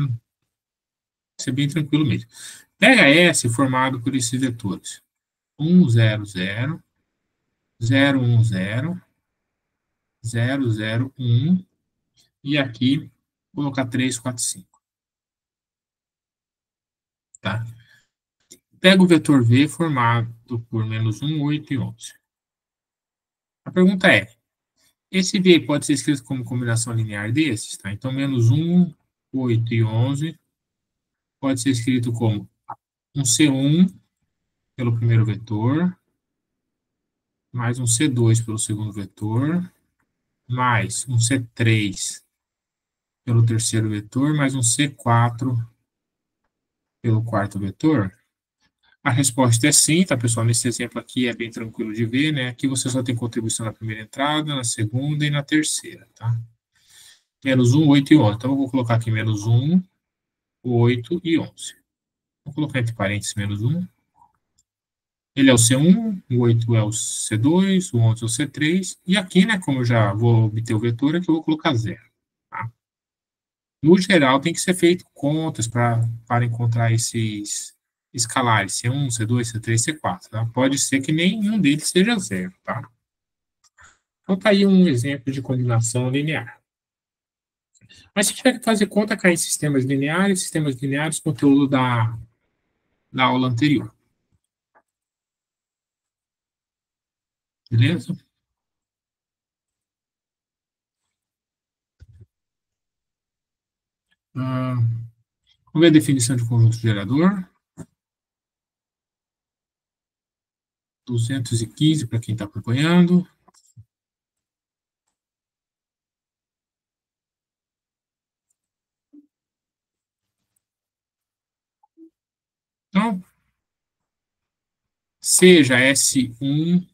ser bem tranquilo mesmo. Pega S formado por esses vetores. 1, 0, 0, 0, 1, 0, 0, 0, 1, e aqui colocar 3, 4, 5. Tá? Pega o vetor V formado por menos 1, 8 e 11. A pergunta esse V pode ser escrito como combinação linear desses? Tá? Então, menos 1, 8 e 11 pode ser escrito como um C1 pelo primeiro vetor, mais um C2 pelo segundo vetor, mais um C3 pelo terceiro vetor, mais um C4 pelo quarto vetor? A resposta é sim, tá, pessoal? Nesse exemplo aqui é bem tranquilo de ver, né? Aqui você só tem contribuição na primeira entrada, na segunda e na terceira, tá? Menos 1, 8 e 11. Então, eu vou colocar aqui menos 1, 8 e 11. Vou colocar entre parênteses menos 1. Ele é o C1, o 8 é o C2, o 11 é o C3. E aqui, né, como eu já vou obter o vetor, aqui eu vou colocar 0. Tá? No geral, tem que ser feito contas para encontrar esses escalares, C1, C2, C3, C4. Tá? Pode ser que nenhum deles seja 0. Tá? Então, tá aí um exemplo de combinação linear. Mas se tiver que fazer conta, cai em sistemas lineares, conteúdo da aula anterior. Beleza? Vamos ver a definição de conjunto gerador. 215 para quem está acompanhando. Então, seja S1,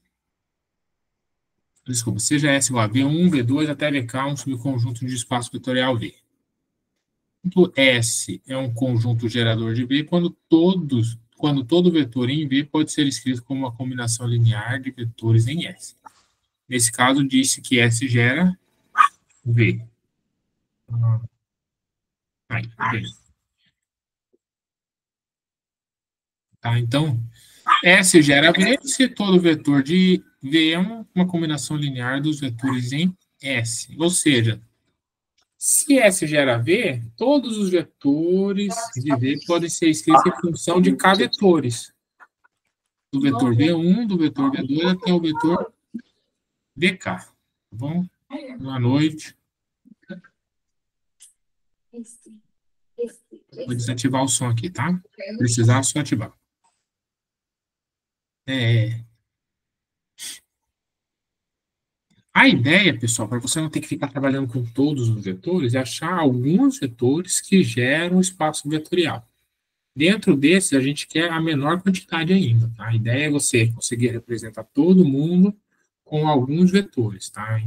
desculpa, seja S igual a V1, V2 até VK, um subconjunto de espaço vetorial V. S é um conjunto gerador de V quando todo vetor em V pode ser escrito como uma combinação linear de vetores em S. Nesse caso, disse que S gera V. Aí, tá? Então, S gera V se todo vetor de V é uma combinação linear dos vetores em S. Ou seja, se S gera V, todos os vetores de V podem ser escritos em função de K vetores. Do vetor V1, do vetor V2 até o vetor VK. Tá bom? Boa noite. Vou desativar o som aqui, tá? Se precisar, só ativar. A ideia, pessoal, para você não ter que ficar trabalhando com todos os vetores, é achar alguns vetores que geram espaço vetorial. Dentro desse, a gente quer a menor quantidade ainda, tá? A ideia é você conseguir representar todo mundo com alguns vetores, tá?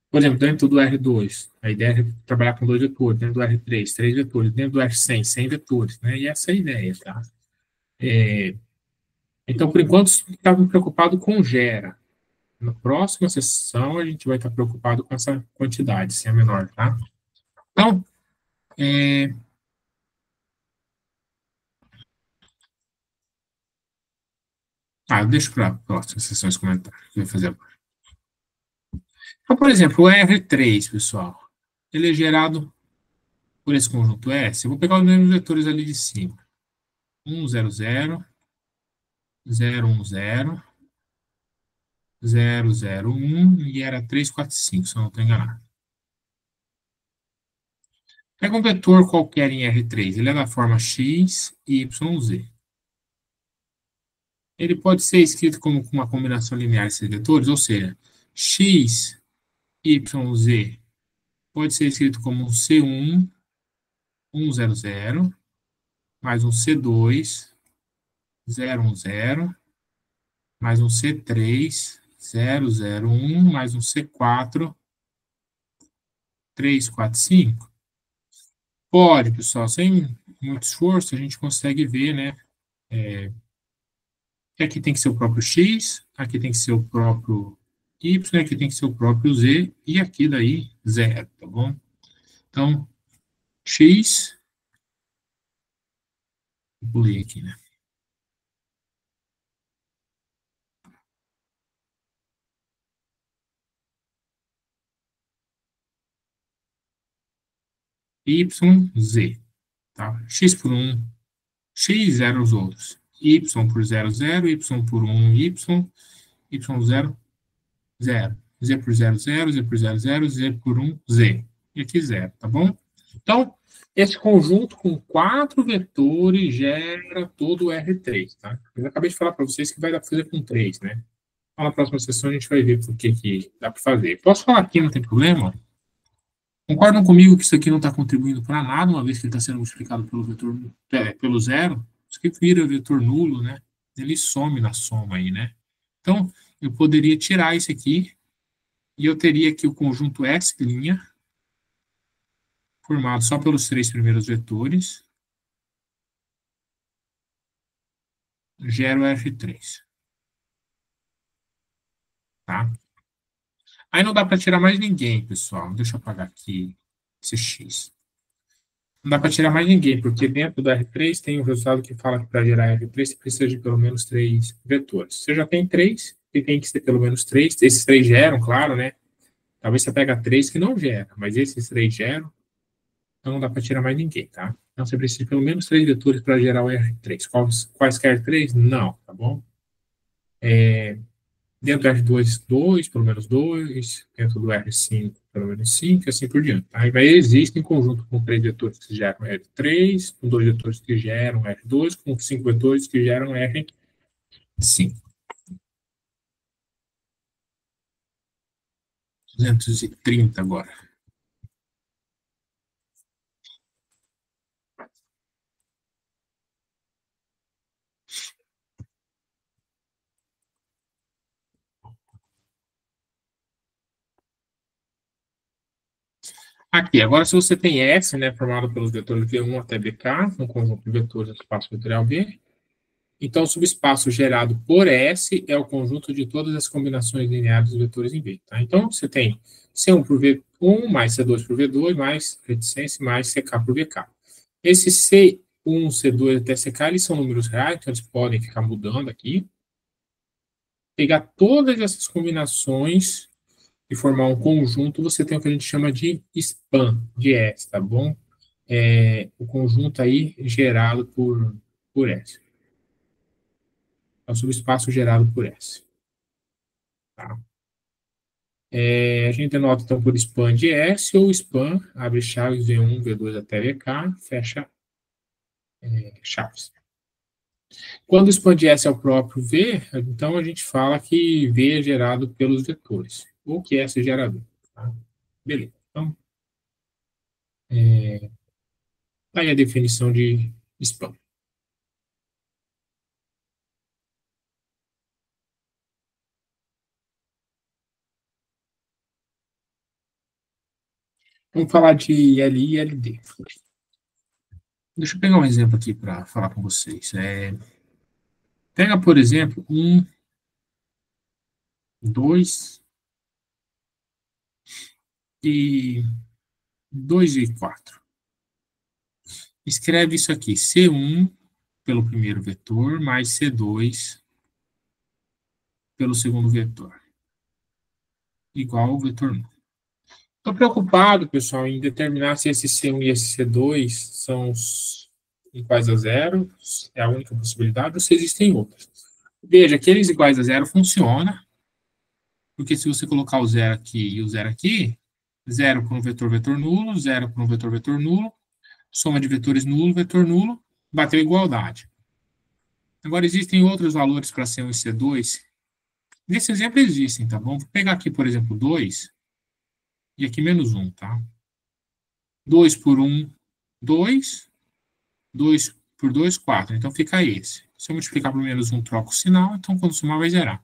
Por exemplo, dentro do R2, a ideia é trabalhar com dois vetores, dentro do R3, três vetores, dentro do R100, 100 vetores, né? E essa é a ideia, tá? Então, por enquanto, estava preocupado com gera. Na próxima sessão, a gente vai estar preocupado com essa quantidade, se é menor, tá? Então, deixa para a próxima sessão os comentários que eu vou fazer agora. Então, por exemplo, o R3, pessoal, ele é gerado por esse conjunto S. Eu vou pegar os mesmos vetores ali de cima. 1, 0, 0, 0, 1, 0, 0, 0, 1, e era 3, 4, 5, se eu não estou enganado. Pega um vetor qualquer em R3, ele é da forma x, y, z. Ele pode ser escrito como uma combinação linear desses vetores, ou seja, x, y, z pode ser escrito como um C1, 1, 0, 0, mais um C2, 0, 1, 0, mais um C3, 0, 0, 1, mais um C4, 3, 4, 5. Pode, pessoal, sem muito esforço, a gente consegue ver, né? Que aqui tem que ser o próprio X, aqui tem que ser o próprio Y, aqui tem que ser o próprio Z, e aqui daí 0, tá bom? Então, X, pulei aqui, né? Y, Z, tá? X por 1, X, 0 os outros. Y por 0, 0, Y por 1, Y, Y0, 0. Z por 0, 0, Z por 0, 0, Z por 1, Z. E aqui 0, tá bom? Então, esse conjunto com quatro vetores gera todo o R3, tá? Eu acabei de falar para vocês que vai dar para fazer com três, né? Então, na próxima sessão a gente vai ver por que dá para fazer. Posso falar aqui, não tem problema? Concordam comigo que isso aqui não está contribuindo para nada, uma vez que ele está sendo multiplicado pelo vetor, pelo zero? Isso aqui vira vetor nulo, né? Ele some na soma aí, né? Então, eu poderia tirar isso aqui e eu teria aqui o conjunto S', formado só pelos três primeiros vetores, gera o F3, tá? Aí não dá para tirar mais ninguém, pessoal. Deixa eu apagar aqui esse X. Não dá para tirar mais ninguém, porque dentro do R3 tem um resultado que fala que para gerar R3 você precisa de pelo menos três vetores. Você já tem três, e tem que ser pelo menos três. Esses três geram, claro, né? Talvez você pega três que não gera, mas esses três geram, então não dá para tirar mais ninguém, tá? Então você precisa de pelo menos três vetores para gerar o R3. Quaisquer três? Não, tá bom? Dentro do R2, 2, pelo menos 2. Dentro do R5, pelo menos 5, e assim por diante. Tá? Aí existe em conjunto com três vetores que geram R3, com dois vetores que geram R2, com cinco vetores que geram R5. 230 agora. Aqui, agora se você tem S, né, formado pelos vetores V1 até BK, um conjunto de vetores do espaço vetorial V, então o subespaço gerado por S é o conjunto de todas as combinações lineares dos vetores em V. Tá? Então você tem C1 por V1, mais C2 por V2, mais reticência, mais CK por VK. Esses C1, C2 até CK, eles são números reais, então eles podem ficar mudando aqui. Pegar todas essas combinações e formar um conjunto, você tem o que a gente chama de span de S, tá bom? O conjunto aí gerado por S. É o subespaço gerado por S. Tá? A gente denota então por span de S ou span, abre chaves V1, V2 até VK, fecha chaves. Quando o span de S é o próprio V, então a gente fala que V é gerado pelos vetores, ou que S é gerador. Tá? Beleza. Então, Tá aí a definição de spam. Vamos falar de LI e LD. Deixa eu pegar um exemplo aqui para falar com vocês. Pega, por exemplo, 2 e 4. Escreve isso aqui, C1 pelo primeiro vetor, mais C2 pelo segundo vetor, igual ao vetor 1. Estou preocupado, pessoal, em determinar se esse C1 e esse C2 são iguais a zero, é a única possibilidade, ou se existem outras. Veja, aqueles iguais a zero funciona, porque se você colocar o zero aqui e o zero aqui, zero para um vetor, vetor nulo, zero para um vetor, vetor nulo, soma de vetores nulo, vetor nulo, bateu igualdade. Agora, existem outros valores para C1 e C2. Nesse exemplo existem, tá bom? Vou pegar aqui, por exemplo, 2 e aqui menos 1, tá? 2 por 1, 2. 2 por 2, 4. Então, fica esse. Se eu multiplicar por menos 1, troco o sinal, então, quando somar, vai zerar.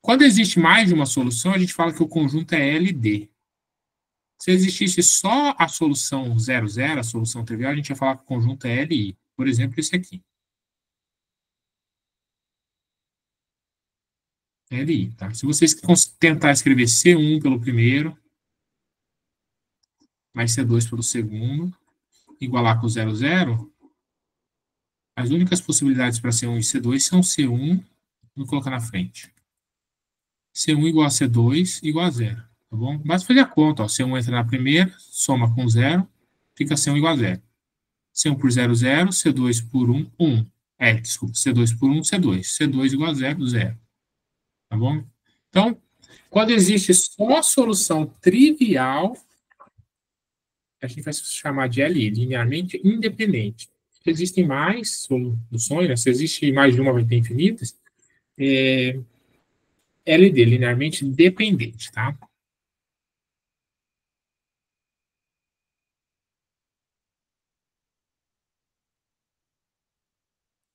Quando existe mais de uma solução, a gente fala que o conjunto é LD. Se existisse só a solução 0, 0, a solução trivial, a gente ia falar que o conjunto é LI. Por exemplo, esse aqui. LI, tá? Se vocês tentar escrever C1 pelo primeiro, mais C2 pelo segundo, igualar com 0, 0, as únicas possibilidades para C1 e C2 são C1, vou colocar na frente. C1 igual a C2 igual a 0, tá bom? Basta fazer a conta, ó. C1 entra na primeira, soma com 0, fica C1 igual a 0. C1 por 0, 0, C2 por 1, 1. Desculpa, C2 por 1, C2. C2 igual a 0, 0. Tá bom? Então, quando existe só solução trivial, a gente vai chamar de LI, linearmente independente. Se existem mais soluções, né? Se existe mais de uma, vai ter infinitas, LD, linearmente dependente, tá?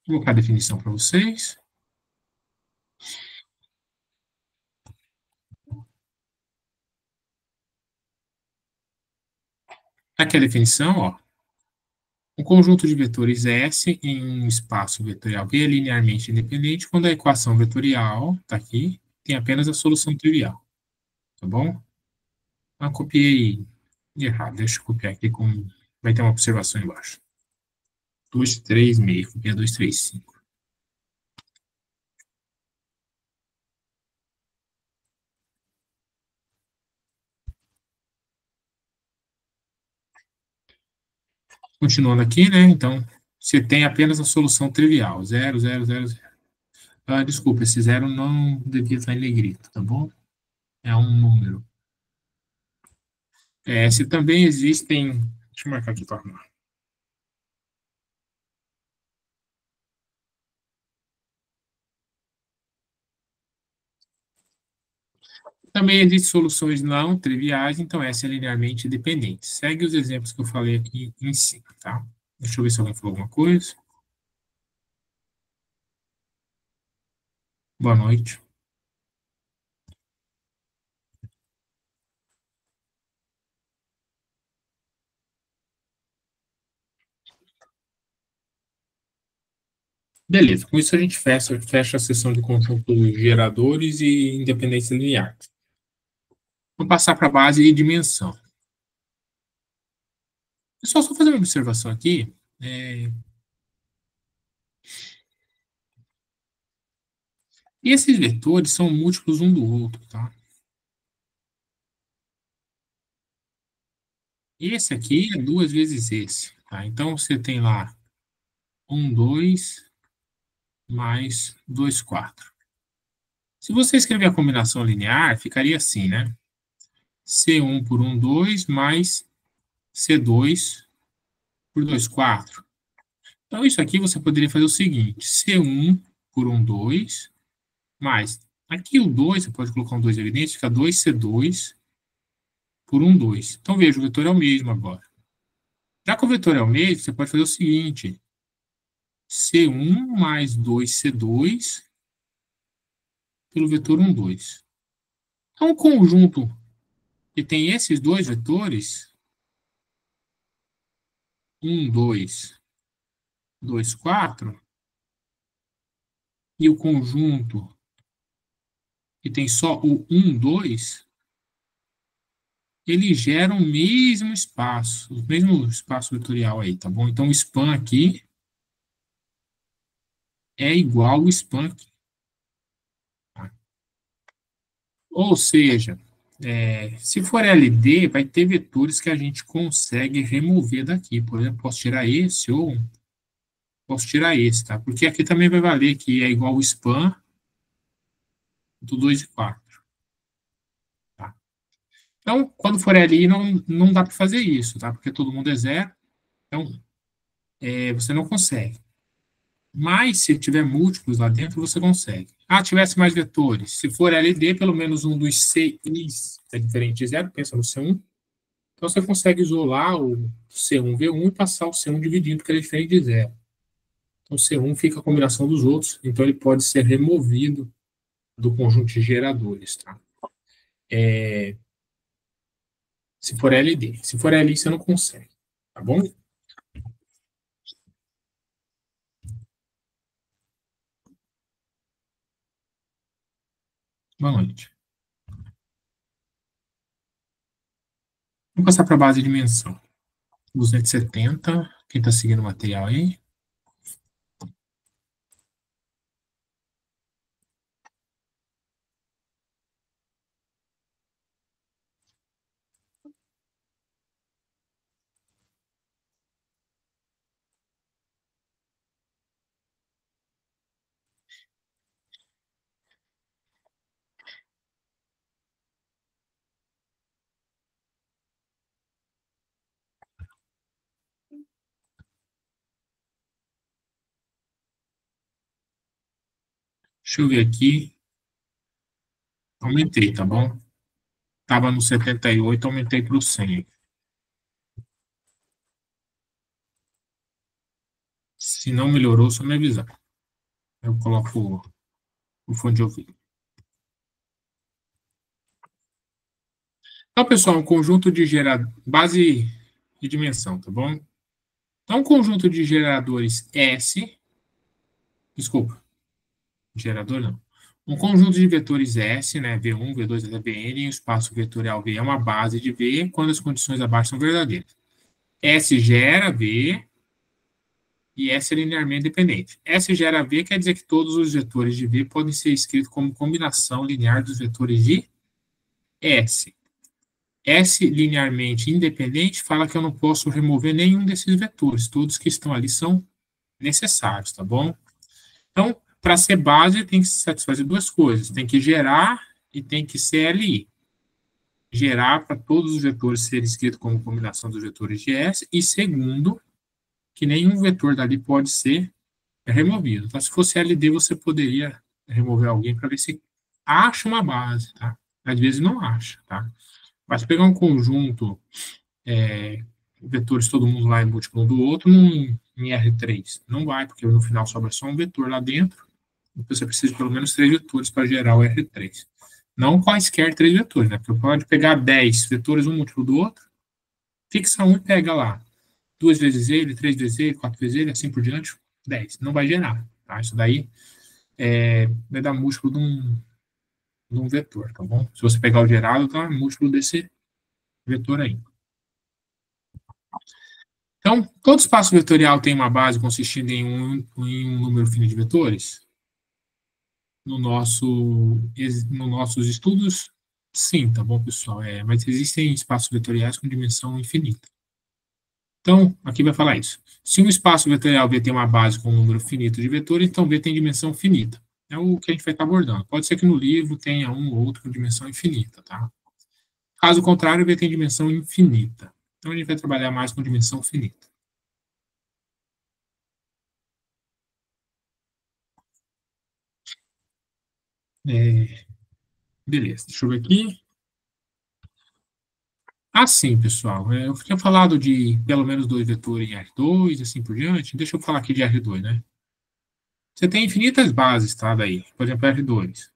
Vou colocar a definição para vocês. Aqui a definição, ó. Um conjunto de vetores S em um espaço vetorial B é linearmente independente quando a equação vetorial, tá aqui, tem apenas a solução trivial, tá bom? Eu copiei errado, deixa eu copiar aqui com... Vai ter uma observação embaixo. 2, 3, meio, copiar 2, 3, 5. Continuando aqui, né? Então, você tem apenas a solução trivial, 0, 0, 0, 0. Desculpa, esse 0 não devia estar em negrito, tá bom? É um número. Se também existem... Deixa eu marcar aqui para arrumar. Também existem soluções não triviais, então essa é linearmente dependente. Segue os exemplos que eu falei aqui em cima, tá? Deixa eu ver se alguém falou alguma coisa. Boa noite. Beleza, com isso a gente fecha a sessão de conjuntos geradores e independência linear. Vamos passar para a base e dimensão. Pessoal, só fazer uma observação aqui. E esses vetores são múltiplos um do outro, tá? Esse aqui é 2 vezes esse, tá? Então, você tem lá 1, 2, mais 2, 4. Se você escrever a combinação linear, ficaria assim, né? C1 por 1, 2, mais C2 por 2, 4. Então, isso aqui você poderia fazer o seguinte: C1 por 1, 2, mais. Aqui o 2, você pode colocar um 2 evidente, fica 2C2 por 1, 2. Então, veja, o vetor é o mesmo agora. Já que o vetor é o mesmo, você pode fazer o seguinte: C1 mais 2C2 pelo vetor 1, 2. Então, um conjunto que tem esses dois vetores, 1, 2, 2, 4, e o conjunto que tem só o 1, 2, ele gera o mesmo espaço vetorial aí, tá bom? Então, o span aqui é igual ao span aqui. Tá? Ou seja, se for LD, vai ter vetores que a gente consegue remover daqui. Por exemplo, posso tirar esse ou posso tirar esse, tá? Porque aqui também vai valer que é igual ao span do 2 e 4. Tá? Então, quando for LI, não dá para fazer isso, tá? Porque todo mundo é zero. Então, você não consegue. Mas, se tiver múltiplos lá dentro, você consegue. Ah, tivesse mais vetores. Se for LD, pelo menos um dos CIs é diferente de zero, pensa no C1. Então, você consegue isolar o C1V1 e passar o C1 dividindo, porque ele é diferente de zero. Então, C1 fica a combinação dos outros, então ele pode ser removido do conjunto de geradores, tá? Se for LD. Se for LI, você não consegue, tá bom? Boa noite. Vamos passar para a base de dimensão. 270. Quem está seguindo o material aí? Deixa eu ver aqui. Aumentei, tá bom? Estava no 78, aumentei para o 100. Se não melhorou, só me avisar. Eu coloco o fone de ouvido. Então, pessoal, um conjunto de geradores, base de dimensão, tá bom? Então, um conjunto de geradores S, desculpa, gerador não. Um conjunto de vetores S, né, V1, V2 até Vn, e o espaço vetorial V é uma base de V quando as condições abaixo são verdadeiras. S gera V e S é linearmente dependente. S gera V quer dizer que todos os vetores de V podem ser escritos como combinação linear dos vetores de S. S linearmente independente fala que eu não posso remover nenhum desses vetores. Todos que estão ali são necessários, tá bom? Então, para ser base, tem que satisfazer duas coisas. Tem que gerar e tem que ser LI. Gerar para todos os vetores serem escritos como combinação dos vetores de S. E segundo, que nenhum vetor dali pode ser removido. Então, se fosse LD, você poderia remover alguém para ver se acha uma base, tá? Às vezes não acha, tá? Mas pegar um conjunto, vetores todo mundo lá é múltiplo um do outro, em R3. Não vai, porque no final sobra só um vetor lá dentro. Então você precisa de pelo menos 3 vetores para gerar o R3. Não quaisquer 3 vetores, né? Porque pode pegar 10 vetores, um múltiplo do outro, fixa um e pega lá 2 vezes ele, 3 vezes ele, 4 vezes ele, assim por diante, 10. Não vai gerar, tá? Isso daí vai dar múltiplo de um vetor, tá bom? Se você pegar o gerado, tá múltiplo desse vetor aí. Então, todo espaço vetorial tem uma base consistindo em um número finito de vetores? No nosso, nos nossos estudos, sim, tá bom, pessoal? Mas existem espaços vetoriais com dimensão infinita. Então, aqui vai falar isso. Se um espaço vetorial V tem uma base com um número finito de vetores, então V tem dimensão finita. É o que a gente vai estar abordando. Pode ser que no livro tenha um ou outro com dimensão infinita, tá? Caso contrário, V tem dimensão infinita. Então, a gente vai trabalhar mais com dimensão finita. Beleza, deixa eu ver aqui. Assim, pessoal, eu tinha falado de pelo menos dois vetores em R2 e assim por diante. Deixa eu falar aqui de R2, né? Você tem infinitas bases, tá? Daí, por exemplo, R2.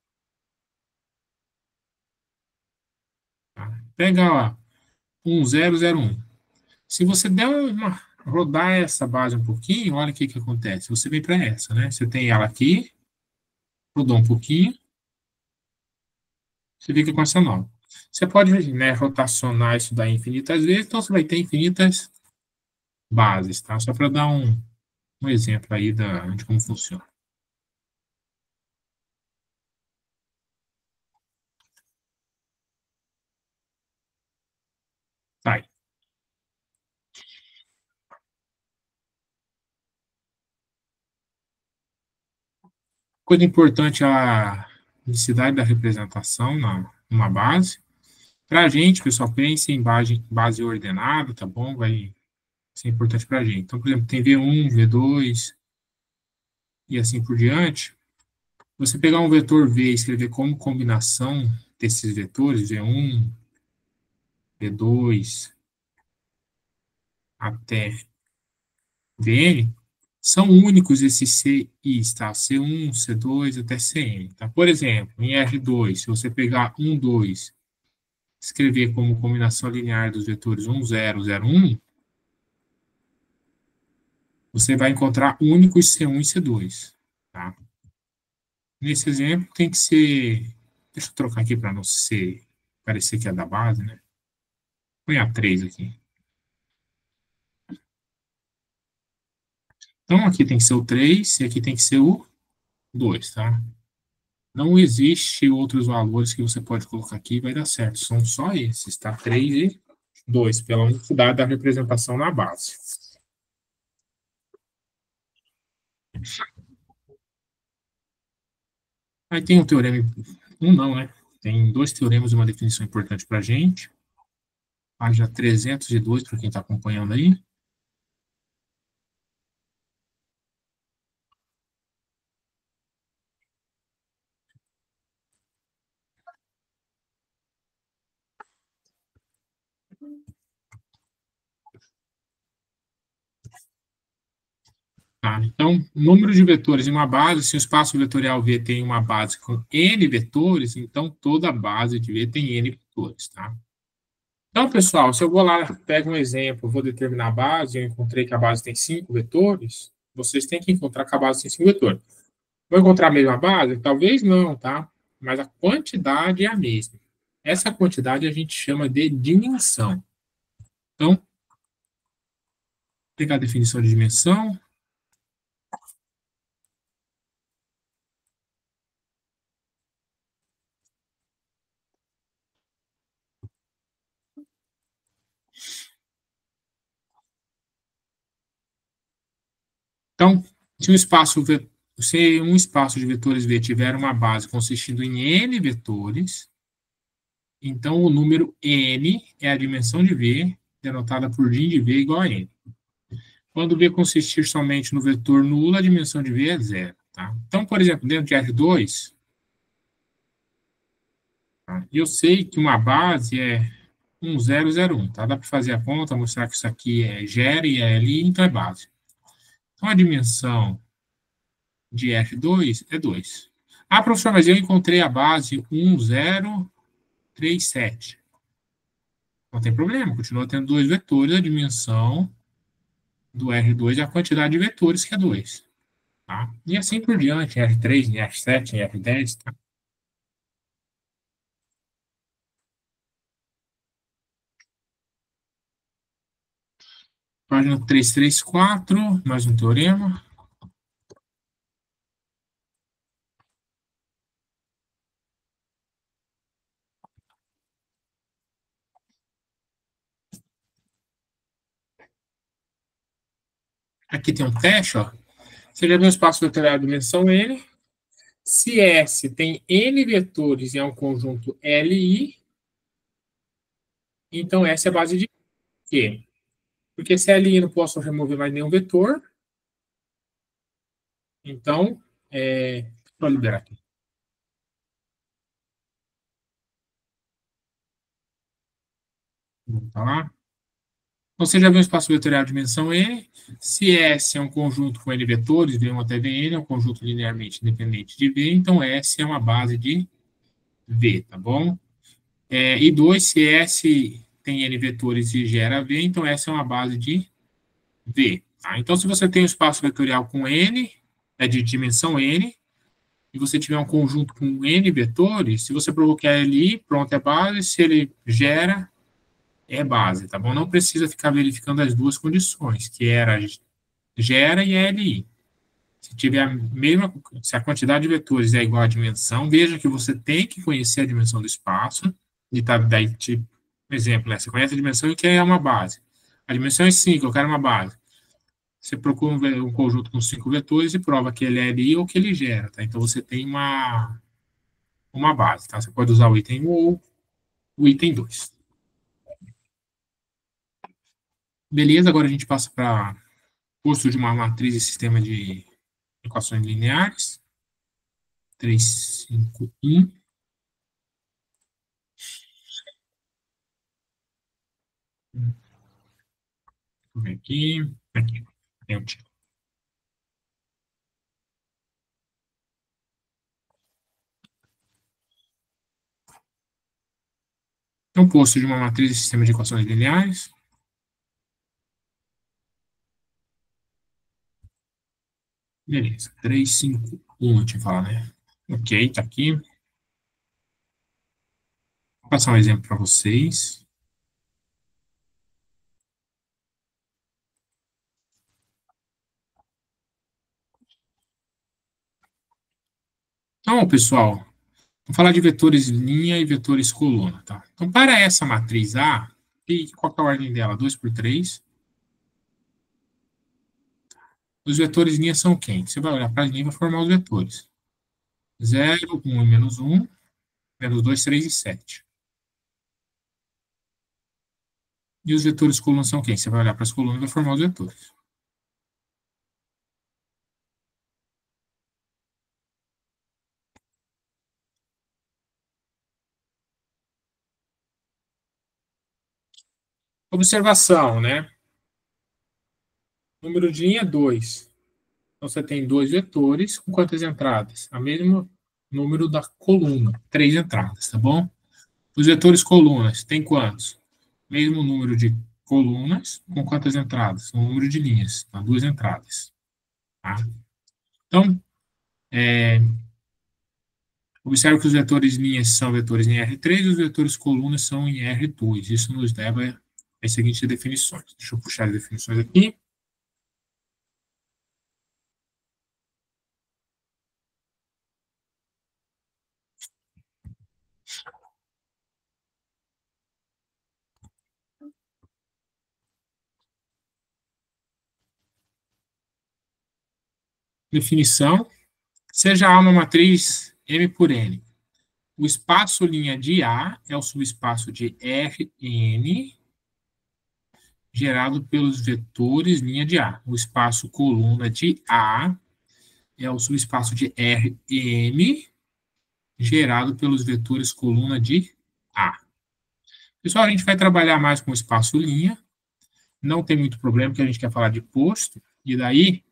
Tá? Pega lá, 1001. Se você der uma rodar essa base um pouquinho, olha o que que acontece. Você vem para essa, né? Você tem ela aqui, rodou um pouquinho, você fica com essa nova. Você pode, né, rotacionar isso daí infinitas vezes, então você vai ter infinitas bases, tá? Só para dar um exemplo aí de como funciona. Tá aí. Coisa importante é a unicidade da representação numa base. Para a gente, pessoal, pense em base ordenada, tá bom? Vai ser importante para a gente. Então, por exemplo, tem V1, V2 e assim por diante. Você pegar um vetor V e escrever como combinação desses vetores, V1, V2 até Vn, são únicos esses CIs, tá? C1, C2 até Cn, tá? Por exemplo, em R2, se você pegar 1, 2, escrever como combinação linear dos vetores 1, 0, 0, 1, você vai encontrar únicos C1 e C2, tá? Nesse exemplo, tem que ser. Deixa eu trocar aqui para não ser. Parecer que é da base, né? Põe a 3 aqui. Então, aqui tem que ser o 3 e aqui tem que ser o 2, tá? Não existe outros valores que você pode colocar aqui e vai dar certo. São só esses, tá? 3 e 2, pela unicidade da representação na base. Aí tem um teorema, um não, né? Tem dois teoremas e uma definição importante para a gente. Página 302, para quem está acompanhando aí. Tá? Então, número de vetores em uma base, se o espaço vetorial V tem uma base com n vetores, então toda base de V tem n vetores. Tá? Então, pessoal, se eu vou lá, pego um exemplo, vou determinar a base, eu encontrei que a base tem 5 vetores, vocês têm que encontrar que a base tem 5 vetores. Vou encontrar a mesma base? Talvez não, tá? Mas a quantidade é a mesma. Essa quantidade a gente chama de dimensão. Então, vou pegar a definição de dimensão. Então, se um espaço de vetores V tiver uma base consistindo em n vetores, então o número n é a dimensão de V, denotada por din de V igual a n. Quando V consistir somente no vetor nulo, a dimensão de V é zero. Tá? Então, por exemplo, dentro de R2, tá? Eu sei que uma base é 1001. Tá? Dá para fazer a conta, mostrar que isso aqui é gera e é ali, então é base. Então, a dimensão de R2 é 2. Ah, professor, mas eu encontrei a base 1037. Não tem problema, continua tendo dois vetores, a dimensão do R2 é a quantidade de vetores, que é 2. Tá? E assim por diante, em R3, em R7, em R10. Tá? Página 334, mais um teorema. Aqui tem um teste, ó. Você já viu o espaço vetorial de dimensão N. Se S tem N vetores e é um conjunto LI, então S é a base de quê? Porque se LI não posso remover mais nenhum vetor, então, deixa eu liberar aqui. Voltar lá. Então, você já viu um espaço vetorial de dimensão N. Se S é um conjunto com N vetores, V1 até Vn, é um conjunto linearmente independente de V, então S é uma base de V, tá bom? E 2, se S tem N vetores e gera V, então S é uma base de V. Tá? Então, se você tem um espaço vetorial com N, é de dimensão N, e você tiver um conjunto com N vetores, se você provocar ali, pronto, é base, se ele gera, é base, tá bom? Não precisa ficar verificando as duas condições, que era gera e LI. Se tiver a mesma, se a quantidade de vetores é igual à dimensão, veja que você tem que conhecer a dimensão do espaço, e tá, daí, tipo, exemplo, né? Você conhece a dimensão e quer uma base. A dimensão é 5, eu quero uma base. Você procura um conjunto com 5 vetores e prova que ele é LI ou que ele gera, tá? Então, você tem uma base, tá? Você pode usar o item 1 ou o item 2. Beleza, agora a gente passa para posto de uma matriz e sistema de equações lineares. 3, 5, 1. Deixa eu ver aqui. Aqui. Tem um tipo. Então, posto de uma matriz e sistema de equações lineares. Beleza. 3, 5, 1, deixa eu falar, né? Ok, tá aqui. Vou passar um exemplo para vocês. Então, pessoal, vamos falar de vetores linha e vetores coluna, tá? Então, para essa matriz A, e qual que é a ordem dela? 2 por 3. Os vetores linha são quem? Você vai olhar para a linha e vai formar os vetores. 0, 1 e menos 1, menos 2, 3 e 7. E os vetores coluna são quem? Você vai olhar para as colunas e vai formar os vetores. Observação, né? Número de linha 2. Então, você tem dois vetores com quantas entradas? A mesmo número da coluna, 3 entradas, tá bom? Os vetores colunas, tem quantos? Mesmo número de colunas com quantas entradas? O número de linhas, tá? 2 entradas. Tá? Então, observe que os vetores linhas são vetores em R3 e os vetores colunas são em R2. Isso nos leva às seguintes definições. Deixa eu puxar as definições aqui. Definição. Seja A uma matriz M por N. O espaço linha de A é o subespaço de Rn gerado pelos vetores linha de A. O espaço coluna de A é o subespaço de Rm gerado pelos vetores coluna de A. Pessoal, a gente vai trabalhar mais com o espaço linha. Não tem muito problema, porque a gente quer falar de posto. E daí,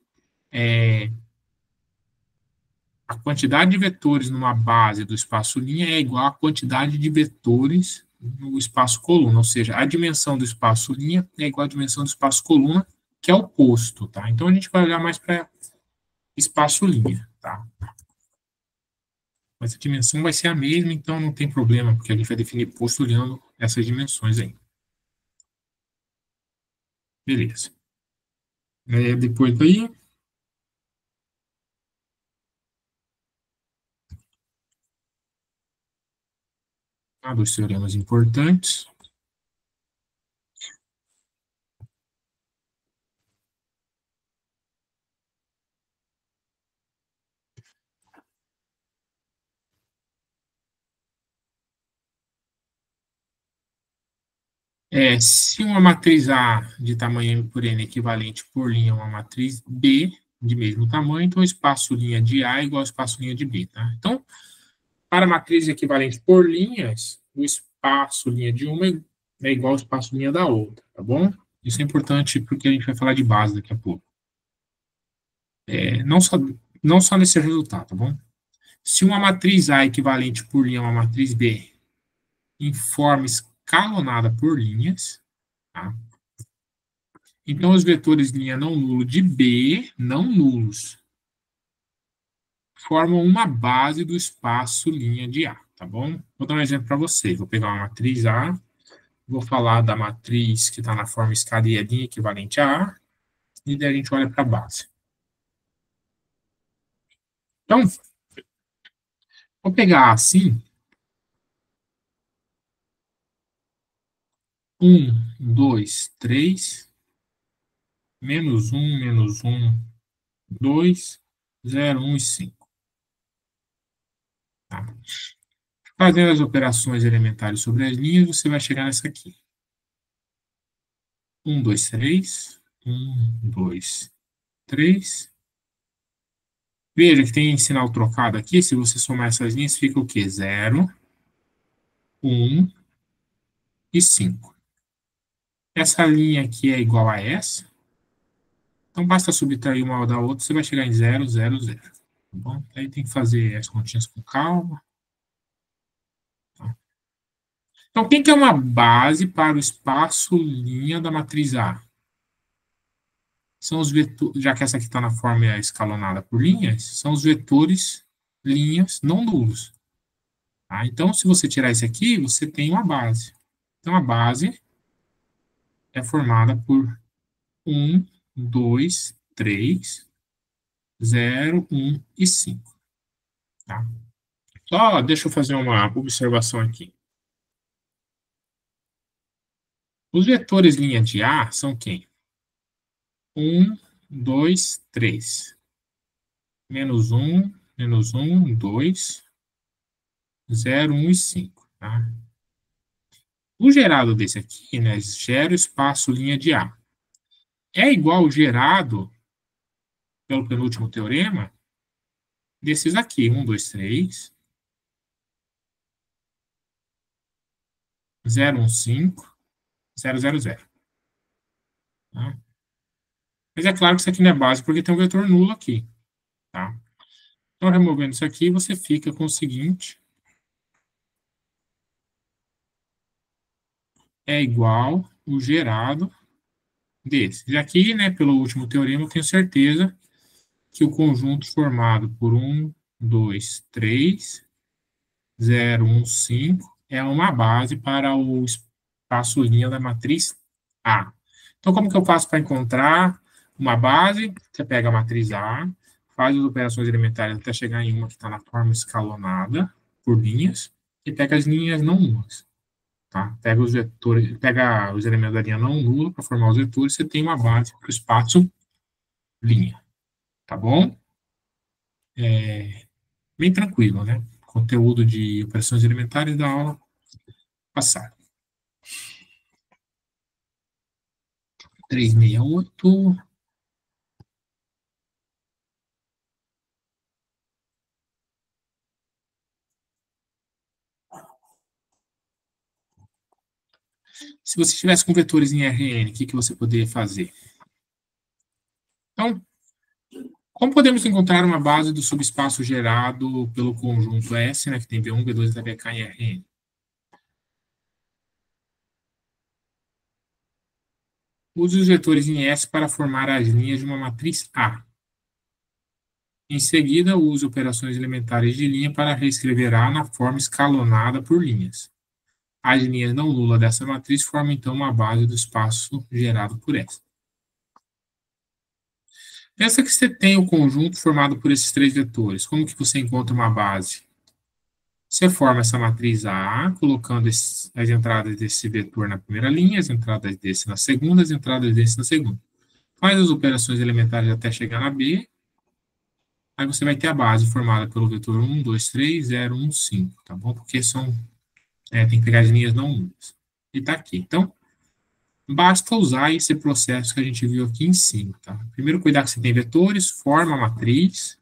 a quantidade de vetores numa base do espaço linha é igual à quantidade de vetores no espaço coluna, ou seja, a dimensão do espaço linha é igual à dimensão do espaço coluna, que é o posto, tá? Então, a gente vai olhar mais para espaço linha, tá? Mas a dimensão vai ser a mesma, então não tem problema, porque a gente vai definir posto olhando essas dimensões aí. Beleza. Depois daí, dois teoremas importantes. Se uma matriz A de tamanho M por N é equivalente por linha a uma matriz B de mesmo tamanho, então o espaço linha de A é igual ao espaço linha de B, tá? Então, para matriz equivalente por linhas, o espaço linha de uma é igual ao espaço linha da outra, tá bom? Isso é importante porque a gente vai falar de base daqui a pouco. Não só nesse resultado, tá bom? Se uma matriz A equivalente por linha a uma matriz B em forma escalonada por linhas, tá? Então, os vetores linha não nulo de B, não nulos, formam uma base do espaço linha de A, tá bom? Vou dar um exemplo para você. Vou pegar uma matriz A, vou falar da matriz que está na forma escadinha equivalente a A, e daí a gente olha para a base. Então, vou pegar assim, 1, 2, 3, -1, -2, 0, 1 e 5. Tá? Fazendo as operações elementares sobre as linhas, você vai chegar nessa aqui. 1, 2, 3. 1, 2, 3. Veja que tem sinal trocado aqui. Se você somar essas linhas, fica o quê? 0, 1 e 5. Essa linha aqui é igual a essa. Então, basta subtrair uma da outra, você vai chegar em 0, 0, 0. Tá bom? Aí tem que fazer as continhas com calma. Tá? Então, quem que é uma base para o espaço linha da matriz A? São os vetores, já que essa aqui está na forma escalonada por linhas, são os vetores linhas não nulos. Tá? Então, se você tirar isso aqui, você tem uma base. Então, a base é formada por 1, 2, 3, 0, 1 e 5. Tá? Só deixa eu fazer uma observação aqui. Os vetores linha de A são quem? 1, 2, 3. -1, -1, 2, 0, 1 e 5. Tá? O gerado desse aqui, né, gera o espaço linha de A. É igual ao gerado pelo penúltimo teorema desses aqui, 1, 2, 3, 0, 1, 5, 0, 0, 0. Tá? Mas é claro que isso aqui não é base porque tem um vetor nulo aqui. Tá? Então, removendo isso aqui, você fica com o seguinte. É igual o gerado desse. E aqui, né, pelo último teorema, eu tenho certeza que o conjunto formado por 1, 2, 3, 0, 1, 5 é uma base para o espaço linha da matriz A. Então, como que eu faço para encontrar uma base? Você pega a matriz A, faz as operações elementares até chegar em uma que está na forma escalonada por linhas, e pega as linhas não nulas. Tá? Pega os vetores, pega os elementos da linha não nula para formar os vetores, você tem uma base para o espaço linha. Tá bom? Bem tranquilo, né? Conteúdo de operações elementares da aula passada. 368. Se você estivesse com vetores em Rn, o que você poderia fazer? Então, como podemos encontrar uma base do subespaço gerado pelo conjunto S, né, que tem V1, V2 até Vk em Rn? Use os vetores em S para formar as linhas de uma matriz A. Em seguida, use operações elementares de linha para reescrever A na forma escalonada por linhas. As linhas não nulas dessa matriz formam, então, uma base do espaço gerado por S. Pensa que você tem o conjunto formado por esses três vetores. Como que você encontra uma base? Você forma essa matriz A, colocando as entradas desse vetor na primeira linha, as entradas desse na segunda, as entradas desse na segunda. Faz as operações elementares até chegar na B, aí você vai ter a base formada pelo vetor 1, 2, 3, 0, 1, 5, tá bom? Porque tem que pegar as linhas não nulas. E tá aqui. Então, basta usar esse processo que a gente viu aqui em cima, tá? Primeiro, cuidar que você tem vetores, forma a matriz.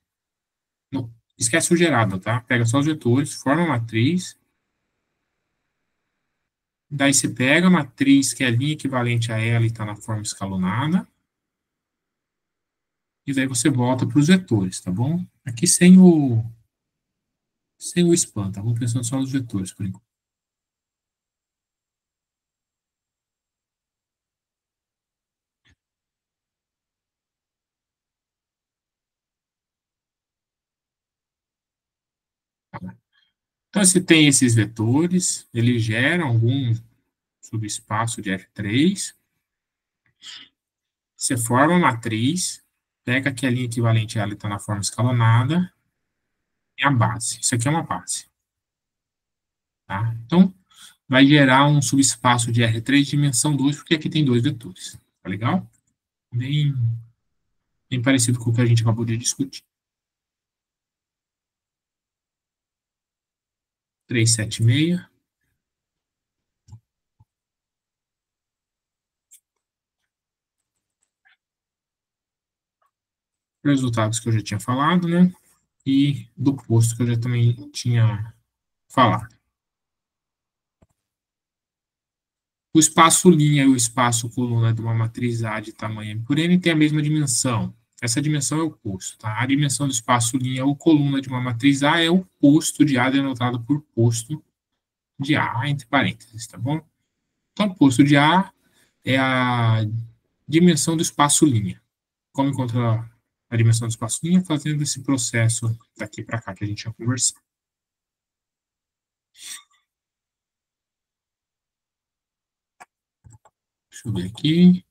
Não, esquece o gerado, tá? Pega só os vetores, forma a matriz. Daí você pega a matriz que é a linha equivalente a ela e está na forma escalonada. E daí você volta para os vetores, tá bom? Aqui sem o span, tá bom? Pensando só nos vetores por enquanto. Então, se tem esses vetores, eles geram algum subespaço de F3, você forma a matriz, pega aqui a linha equivalente a ela e está na forma escalonada, e a base. Isso aqui é uma base. Tá? Então, vai gerar um subespaço de R3 dimensão 2, porque aqui tem dois vetores. Tá legal? Bem, bem parecido com o que a gente acabou de discutir. 376. Resultados que eu já tinha falado, né? E do posto que eu já também tinha falado. O espaço linha e o espaço coluna de uma matriz A de tamanho M por N tem a mesma dimensão. Essa dimensão é o posto, tá? A dimensão do espaço linha ou coluna de uma matriz A é o posto de A denotado por posto de A, entre parênteses, tá bom? Então, o posto de A é a dimensão do espaço linha. Como encontrar a dimensão do espaço linha? Fazendo esse processo daqui para cá que a gente já conversou. Deixa eu ver aqui.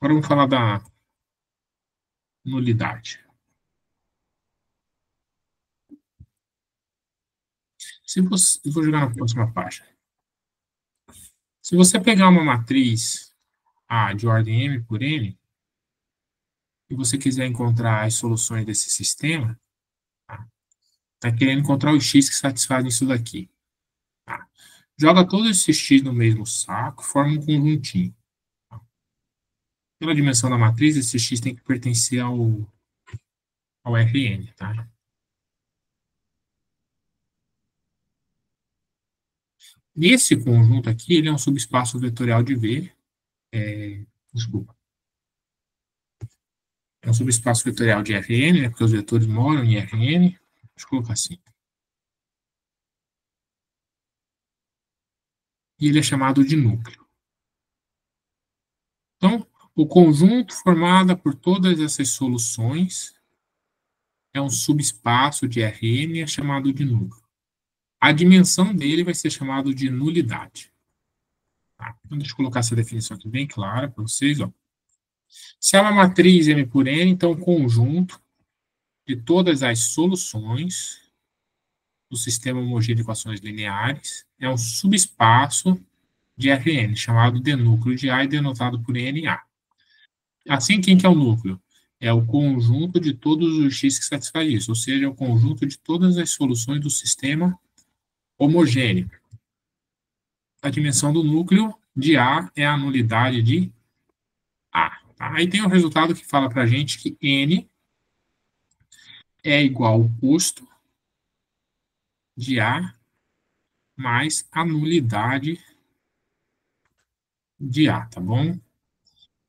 Agora vamos falar da nulidade. Se você, eu vou jogar na próxima página. Se você pegar uma matriz A de ordem M por N, e você quiser encontrar as soluções desse sistema, tá querendo encontrar os x que satisfazem isso daqui. Tá? Joga todos esses x no mesmo saco, forma um conjuntinho. Tá? Pela dimensão da matriz, esse x tem que pertencer ao Rn, tá? Esse conjunto aqui, ele é um subespaço vetorial de V, desculpa, é um subespaço vetorial de Rn, né, porque os vetores moram em Rn, deixa eu colocar assim. E ele é chamado de núcleo. Então, o conjunto formado por todas essas soluções é um subespaço de Rn, é chamado de núcleo. A dimensão dele vai ser chamado de nulidade. Tá? Então, deixa eu colocar essa definição aqui bem clara para vocês. Ó. Se é uma matriz M por N, então o conjunto de todas as soluções do sistema homogêneo de equações lineares é um subespaço de Rn, chamado de núcleo de A e denotado por NA. Assim, quem que é o núcleo? É o conjunto de todos os x que satisfaz isso, ou seja, é o conjunto de todas as soluções do sistema homogêneo. A dimensão do núcleo de A é a nulidade de A. Tá? Aí tem o resultado que fala para a gente que N é igual ao posto de A mais a nulidade de A, tá bom?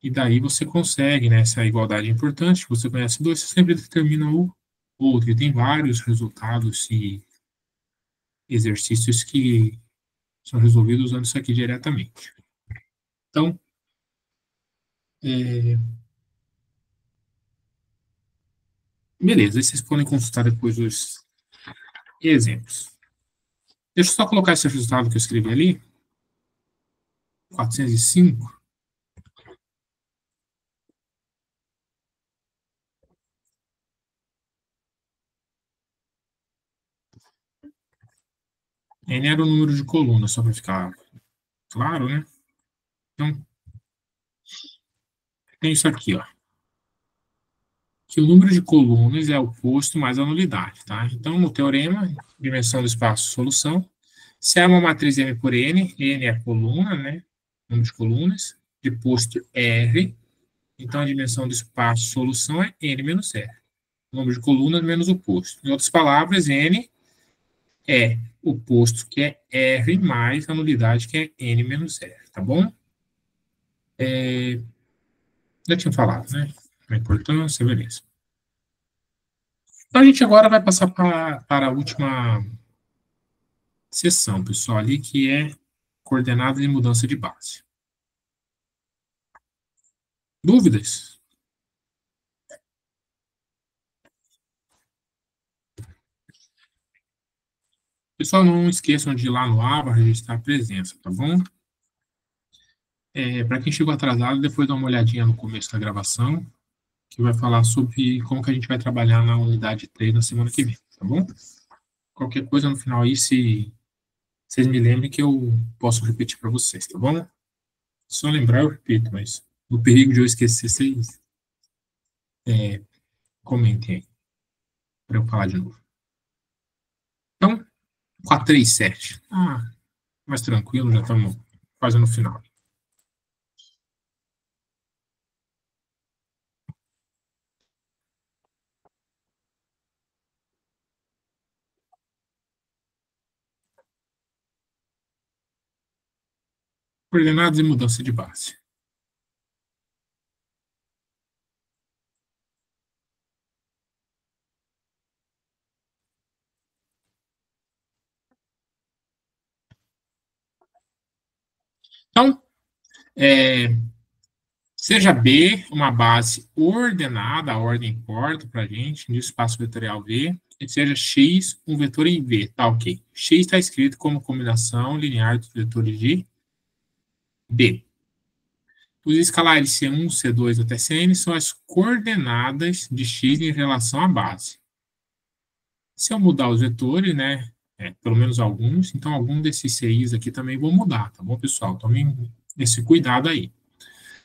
E daí você consegue, né, essa igualdade é importante, você conhece dois, você sempre determina o outro. E tem vários resultados e exercícios que são resolvidos usando isso aqui diretamente. Então, beleza, aí vocês podem consultar depois os exemplos. Deixa eu só colocar esse resultado que eu escrevi ali, 405. N era o número de colunas, só para ficar claro, né? Então, tem isso aqui, ó. Que o número de colunas é o posto mais a nulidade, tá? Então, no teorema, dimensão do espaço, solução. Se é uma matriz M por N, N é a coluna, né? número de colunas, de posto R, então a dimensão do espaço solução é N menos R. Número de colunas menos o posto. Em outras palavras, N é o posto, que é R, mais a nulidade, que é N menos R, tá bom? Já tinha falado, né? A importância, beleza. Então, a gente agora vai passar para a última seção, pessoal, ali, que é coordenadas e mudança de base. Dúvidas? Pessoal, não esqueçam de ir lá no aba registrar a presença, tá bom? Para quem chegou atrasado, depois dá uma olhadinha no começo da gravação, que vai falar sobre como que a gente vai trabalhar na unidade 3 na semana que vem, tá bom? Qualquer coisa no final aí, se vocês me lembrem que eu posso repetir para vocês, tá bom? Se eu lembrar, eu repito, mas no perigo de eu esquecer, vocês comentem aí, para eu falar de novo. Então, 437. Mais tranquilo, já estamos quase no final. Coordenadas e mudança de base. Então, seja B uma base ordenada, a ordem importa para a gente, no espaço vetorial V, e seja X um vetor em V, tá ok. X está escrito como combinação linear dos vetores de B. Os escalares C1, C2 até Cn são as coordenadas de X em relação à base. Se eu mudar os vetores, né, pelo menos alguns, então algum desses CIs aqui também vão mudar, tá bom, pessoal? Tomem esse cuidado aí.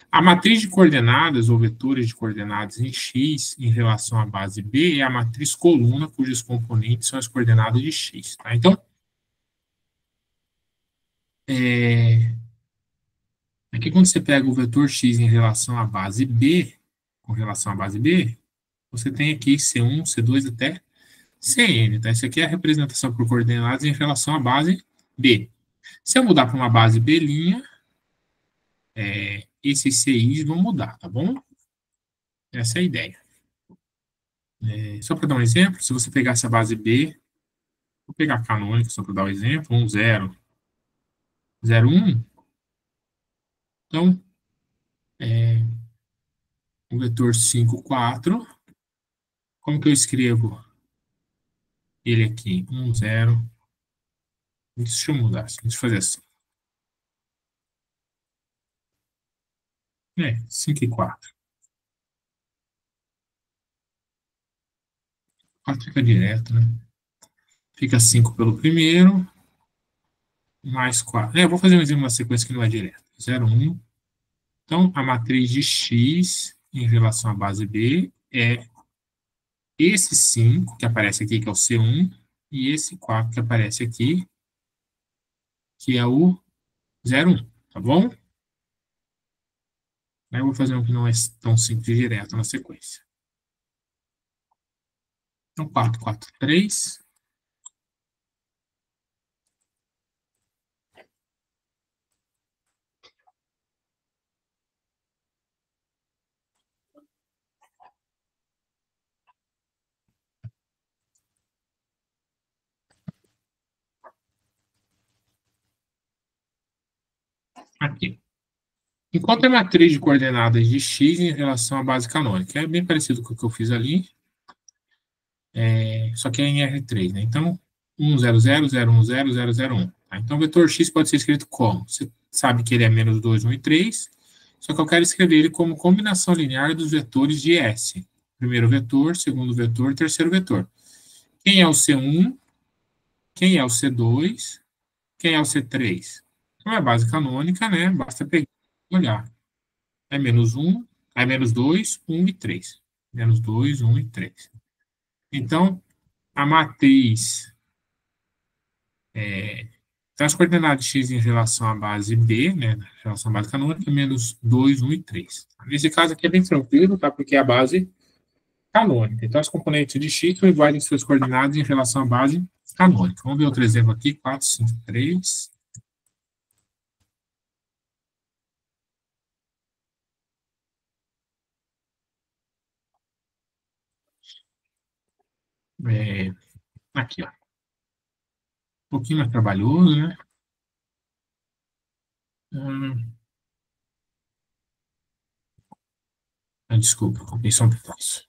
A matriz de coordenadas ou vetores de coordenadas em X em relação à base B é a matriz coluna, cujos componentes são as coordenadas de X. Tá? Então, aqui quando você pega o vetor X em relação à base B, com relação à base B, você tem aqui C1, C2 até Cn. Tá? Isso aqui é a representação por coordenadas em relação à base B. Se eu mudar para uma base B', esses CIs vão mudar, tá bom? Essa é a ideia. Só para dar um exemplo, se você pegar essa base B, vou pegar a canônica só para dar um exemplo, 1, 0, 0, 1. Então, o vetor 5, 4. Como que eu escrevo ele aqui? 1, 0. Deixa eu mudar, deixa eu fazer assim. 5 e 4. 4 fica direto, né? Fica 5 pelo primeiro, mais 4. Eu vou fazer um exemplo na sequência que não é direto. 0, 1. Então, a matriz de X em relação à base B é esse 5 que aparece aqui, que é o C1, e esse 4 que aparece aqui, que é o 0, 1, tá bom? Aí eu vou fazer um que não é tão simples direto na sequência. Então, 4, 4, 3. Aqui. Enquanto a matriz de coordenadas de X em relação à base canônica, é bem parecido com o que eu fiz ali, só que é em R3, né? Então, 1, 0, 0, 0, 1, 0, 0, 0, 1. Tá? Então, o vetor X pode ser escrito como? Você sabe que ele é menos 2, 1 e 3, só que eu quero escrever ele como combinação linear dos vetores de S. Primeiro vetor, segundo vetor, terceiro vetor. Quem é o C1? Quem é o C2? Quem é o C3? Então, é base canônica, né? Basta pegar e olhar. É menos 1, é menos 2, 1 e 3. Menos 2, 1 e 3. Então, a matriz Então, as coordenadas de x em relação à base B, né, em relação à base canônica, menos 2, 1 e 3. Nesse caso aqui é bem tranquilo, tá? Porque é a base canônica. Então, as componentes de x são iguais em suas coordenadas em relação à base canônica. Vamos ver outro exemplo aqui, 4, 5, 3. Aqui, ó. Um pouquinho mais trabalhoso, né? Hum, desculpa, copiei só um pedaço.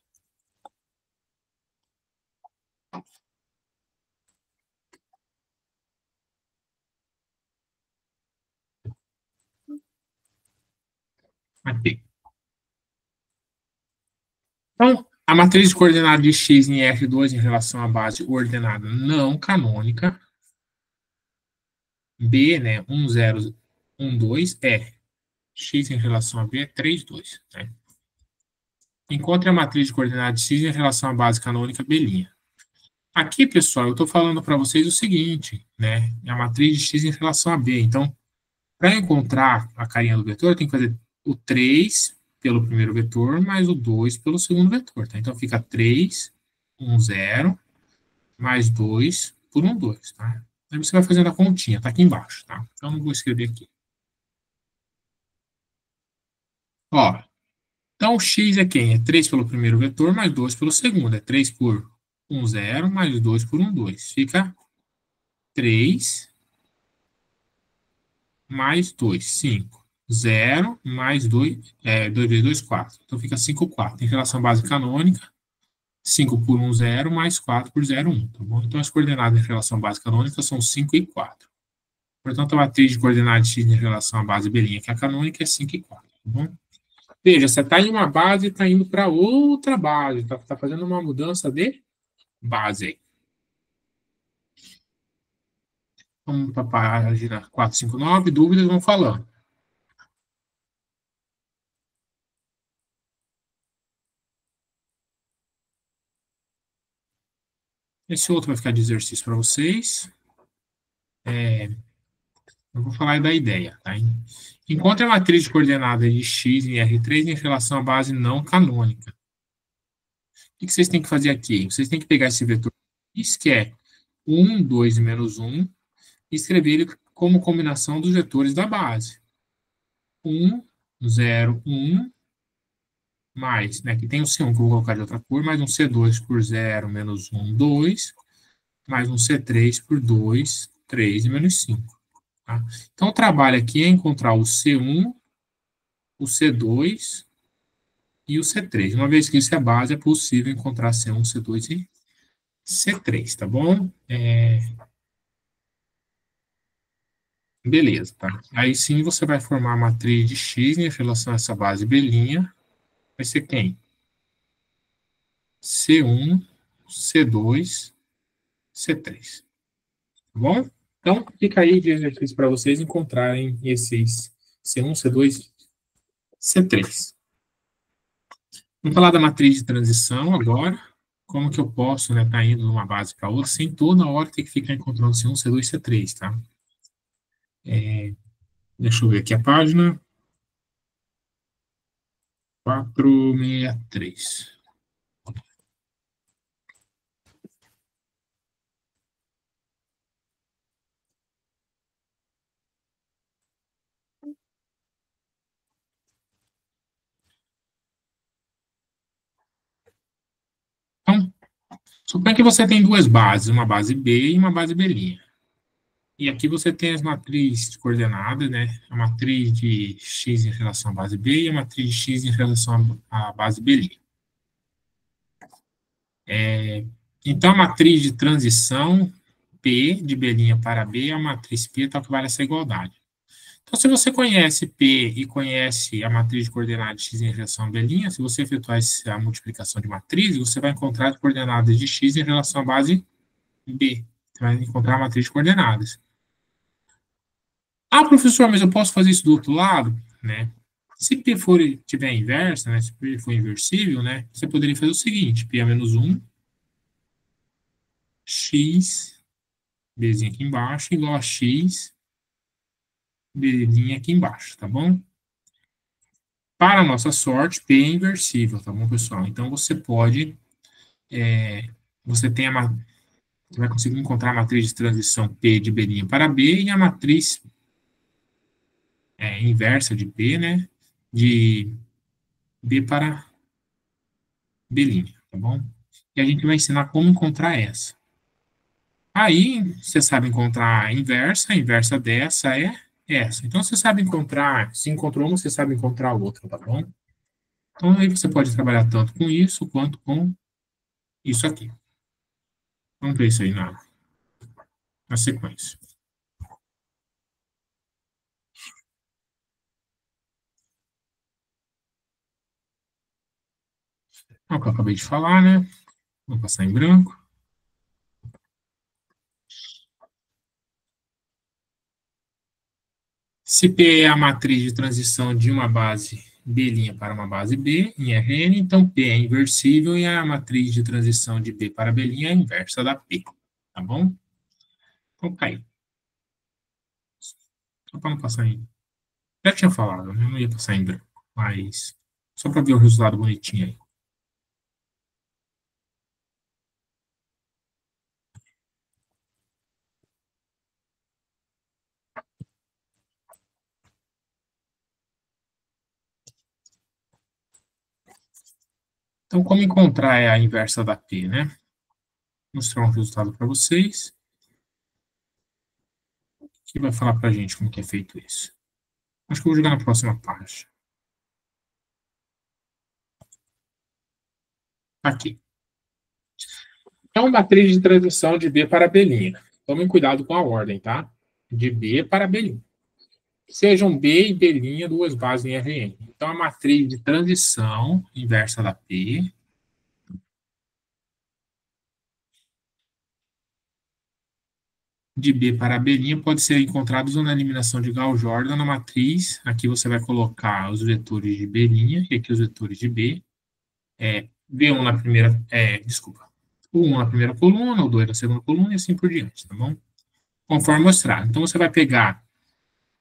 Aqui. Então, a matriz de coordenadas de x em R2 em relação à base ordenada não canônica, B, né, 1, 0, 1, 2, é x em relação a B é 3, 2. Né? Encontre a matriz de coordenadas de x em relação à base canônica B'. Aqui, pessoal, eu estou falando para vocês o seguinte, né? A matriz de x em relação a B. Então, para encontrar a carinha do vetor, eu tenho que fazer o 3 pelo primeiro vetor, mais o 2 pelo segundo vetor. Tá? Então, fica 3, 1, 0, mais 2 por 1, 2. Tá? Aí você vai fazendo a continha, está aqui embaixo. Tá? Então, não vou escrever aqui. Ó, então, x é quem? É 3 pelo primeiro vetor, mais 2 pelo segundo. É 3 por 1, 0, mais 2 por 1, 2. Fica 3 mais 2, 5. 0 mais 2, 2 vezes 2, 4. Então, fica 5, 4. Em relação à base canônica, 5 por 1, 0, mais 4 por 0, 1. Tá bom? Então, as coordenadas em relação à base canônica são 5 e 4. Portanto, a matriz de coordenadas x em relação à base B', que é a canônica, é 5 e 4. Tá bom? Veja, você está em uma base e está indo para outra base. Está fazendo uma mudança de base aí. Vamos para a página 459, dúvidas, vão falando. Esse outro vai ficar de exercício para vocês. Eu vou falar da ideia. Tá? Encontre a matriz de coordenadas de x em R3 em relação à base não canônica. O que vocês têm que fazer aqui? Vocês têm que pegar esse vetor x, que é 1, 2 e menos 1, e escrever ele como combinação dos vetores da base. 1, 0, 1, mais, né, aqui tem o C1 que eu vou colocar de outra cor, mais um C2 por 0, menos 1, 2, mais um C3 por 2, 3 e menos 5. Tá? Então, o trabalho aqui é encontrar o C1, o C2 e o C3. Uma vez que isso é base, é possível encontrar C1, C2 e C3, tá bom? Beleza, tá? Aí sim você vai formar a matriz de X em relação a essa base B'. Vai ser quem? C1, C2, C3. Tá bom? Então, fica aí de exercício para vocês encontrarem esses C1, C2, C3. Vamos falar da matriz de transição agora. Como que eu posso, né, tá indo de uma base para outra, sem toda hora ter que ficar encontrando C1, C2, C3, tá? Deixa eu ver aqui a página. 463. Então, suponha que você tem duas bases, uma base B e uma base B'. E aqui você tem as matrizes de coordenadas, né? A matriz de x em relação à base B e a matriz de x em relação à base B'. Então, a matriz de transição P de B' para B é a matriz P, tal que vale essa igualdade. Então, se você conhece P e conhece a matriz de coordenadas x em relação a B', se você efetuar a multiplicação de matrizes, você vai encontrar as coordenadas de x em relação à base B. Você vai encontrar a matriz de coordenadas. Ah, professor, mas eu posso fazer isso do outro lado? Né? Se P tiver inversa, né? Se P for inversível, né? Você poderia fazer o seguinte, P é menos 1, x Bzinho aqui embaixo, igual a x, Bzinho aqui embaixo, tá bom? Para a nossa sorte, P é inversível, tá bom, pessoal? Então, você pode, você tem você vai conseguir encontrar a matriz de transição P de B' para B e a matriz inversa de P, né, de B para B', tá bom? E a gente vai ensinar como encontrar essa. Aí, você sabe encontrar a inversa dessa é essa. Então, você sabe encontrar, se encontrou uma, você sabe encontrar outra, tá bom? Então, aí você pode trabalhar tanto com isso quanto com isso aqui. Vamos ver isso aí na sequência. É o que eu acabei de falar, né? Vou passar em branco. Se P é a matriz de transição de uma base B' para uma base B em Rn, então P é inversível e a matriz de transição de B para B' é a inversa da P. Tá bom? Então, tá aí. Só para não passar em. Já tinha falado, né? Eu não ia passar em branco, mas só para ver o resultado bonitinho aí. Então, como encontrar a inversa da P, né? Vou mostrar um resultado para vocês que vai falar para a gente como que é feito isso. Acho que eu vou jogar na próxima página. Aqui. É uma matriz de transição de B para B'. Tomem cuidado com a ordem, tá? De B para B'. Sejam B e B' duas bases em Rn. Então, a matriz de transição inversa da P de B para B' pode ser encontrada usando a eliminação de Gauss-Jordan na matriz. Aqui você vai colocar os vetores de B' e aqui os vetores de B. B1 na primeira, desculpa, o 1 na primeira coluna, o 2 na segunda coluna e assim por diante, tá bom? Conforme mostrado. Então, você vai pegar,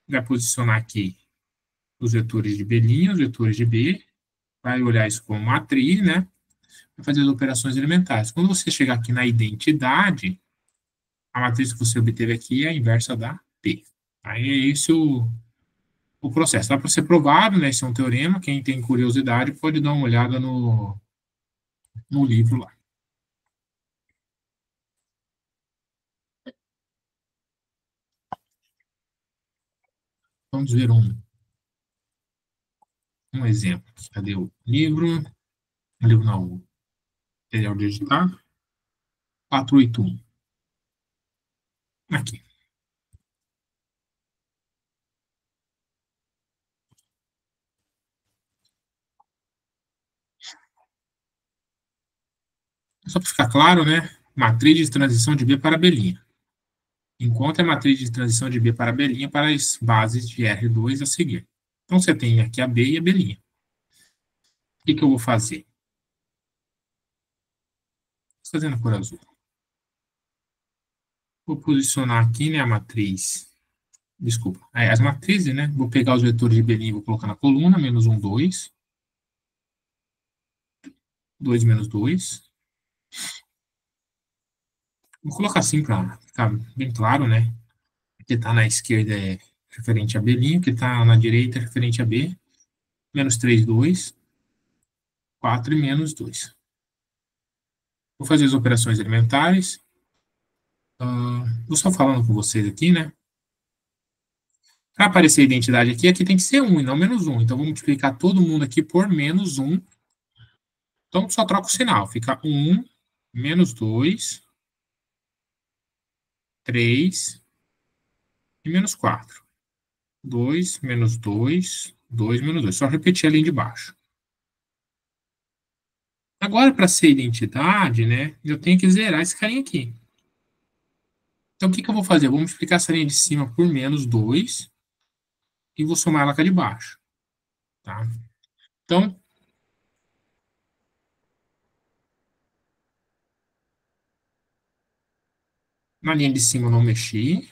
vai posicionar aqui os vetores de B', os vetores de B, vai olhar isso como matriz, né? Vai fazer as operações elementares. Quando você chegar aqui na identidade, a matriz que você obteve aqui é a inversa da P. Aí é esse o processo. Dá para ser provado, né? Esse é um teorema. Quem tem curiosidade pode dar uma olhada no livro lá. Vamos ver um exemplo. Cadê o livro? O livro não, o material digital. 481. Aqui. Só para ficar claro, né? Matriz de transição de B para B'. Encontre a matriz de transição de B para B' para as bases de R2 a seguir. Então, você tem aqui a B e a B'. O que eu vou fazer? Estou fazendo a cor azul. Vou posicionar aqui, né, a matriz. Desculpa. As matrizes, né? Vou pegar os vetores de B' e vou colocar na coluna. Menos 1, 2. 2 menos 2. Vou colocar assim para ficar bem claro, né? O que está na esquerda é referente a B', o que está na direita é referente a B. Menos 3, 2. 4 e menos 2. Vou fazer as operações elementares. Vou só falando com vocês aqui, né? Para aparecer a identidade aqui, aqui tem que ser 1 e não menos 1. Então, vou multiplicar todo mundo aqui por menos 1. Então, só troca o sinal. Fica 1, menos 2, 3 e menos 4. 2, menos 2, 2, menos 2. Só repetir a linha de baixo. Agora, para ser identidade, né, eu tenho que zerar esse carinha aqui. Então, o que eu vou fazer? Eu vou multiplicar essa linha de cima por menos 2 e vou somar ela com a de baixo. Tá? Então, Na linha de cima eu não mexi.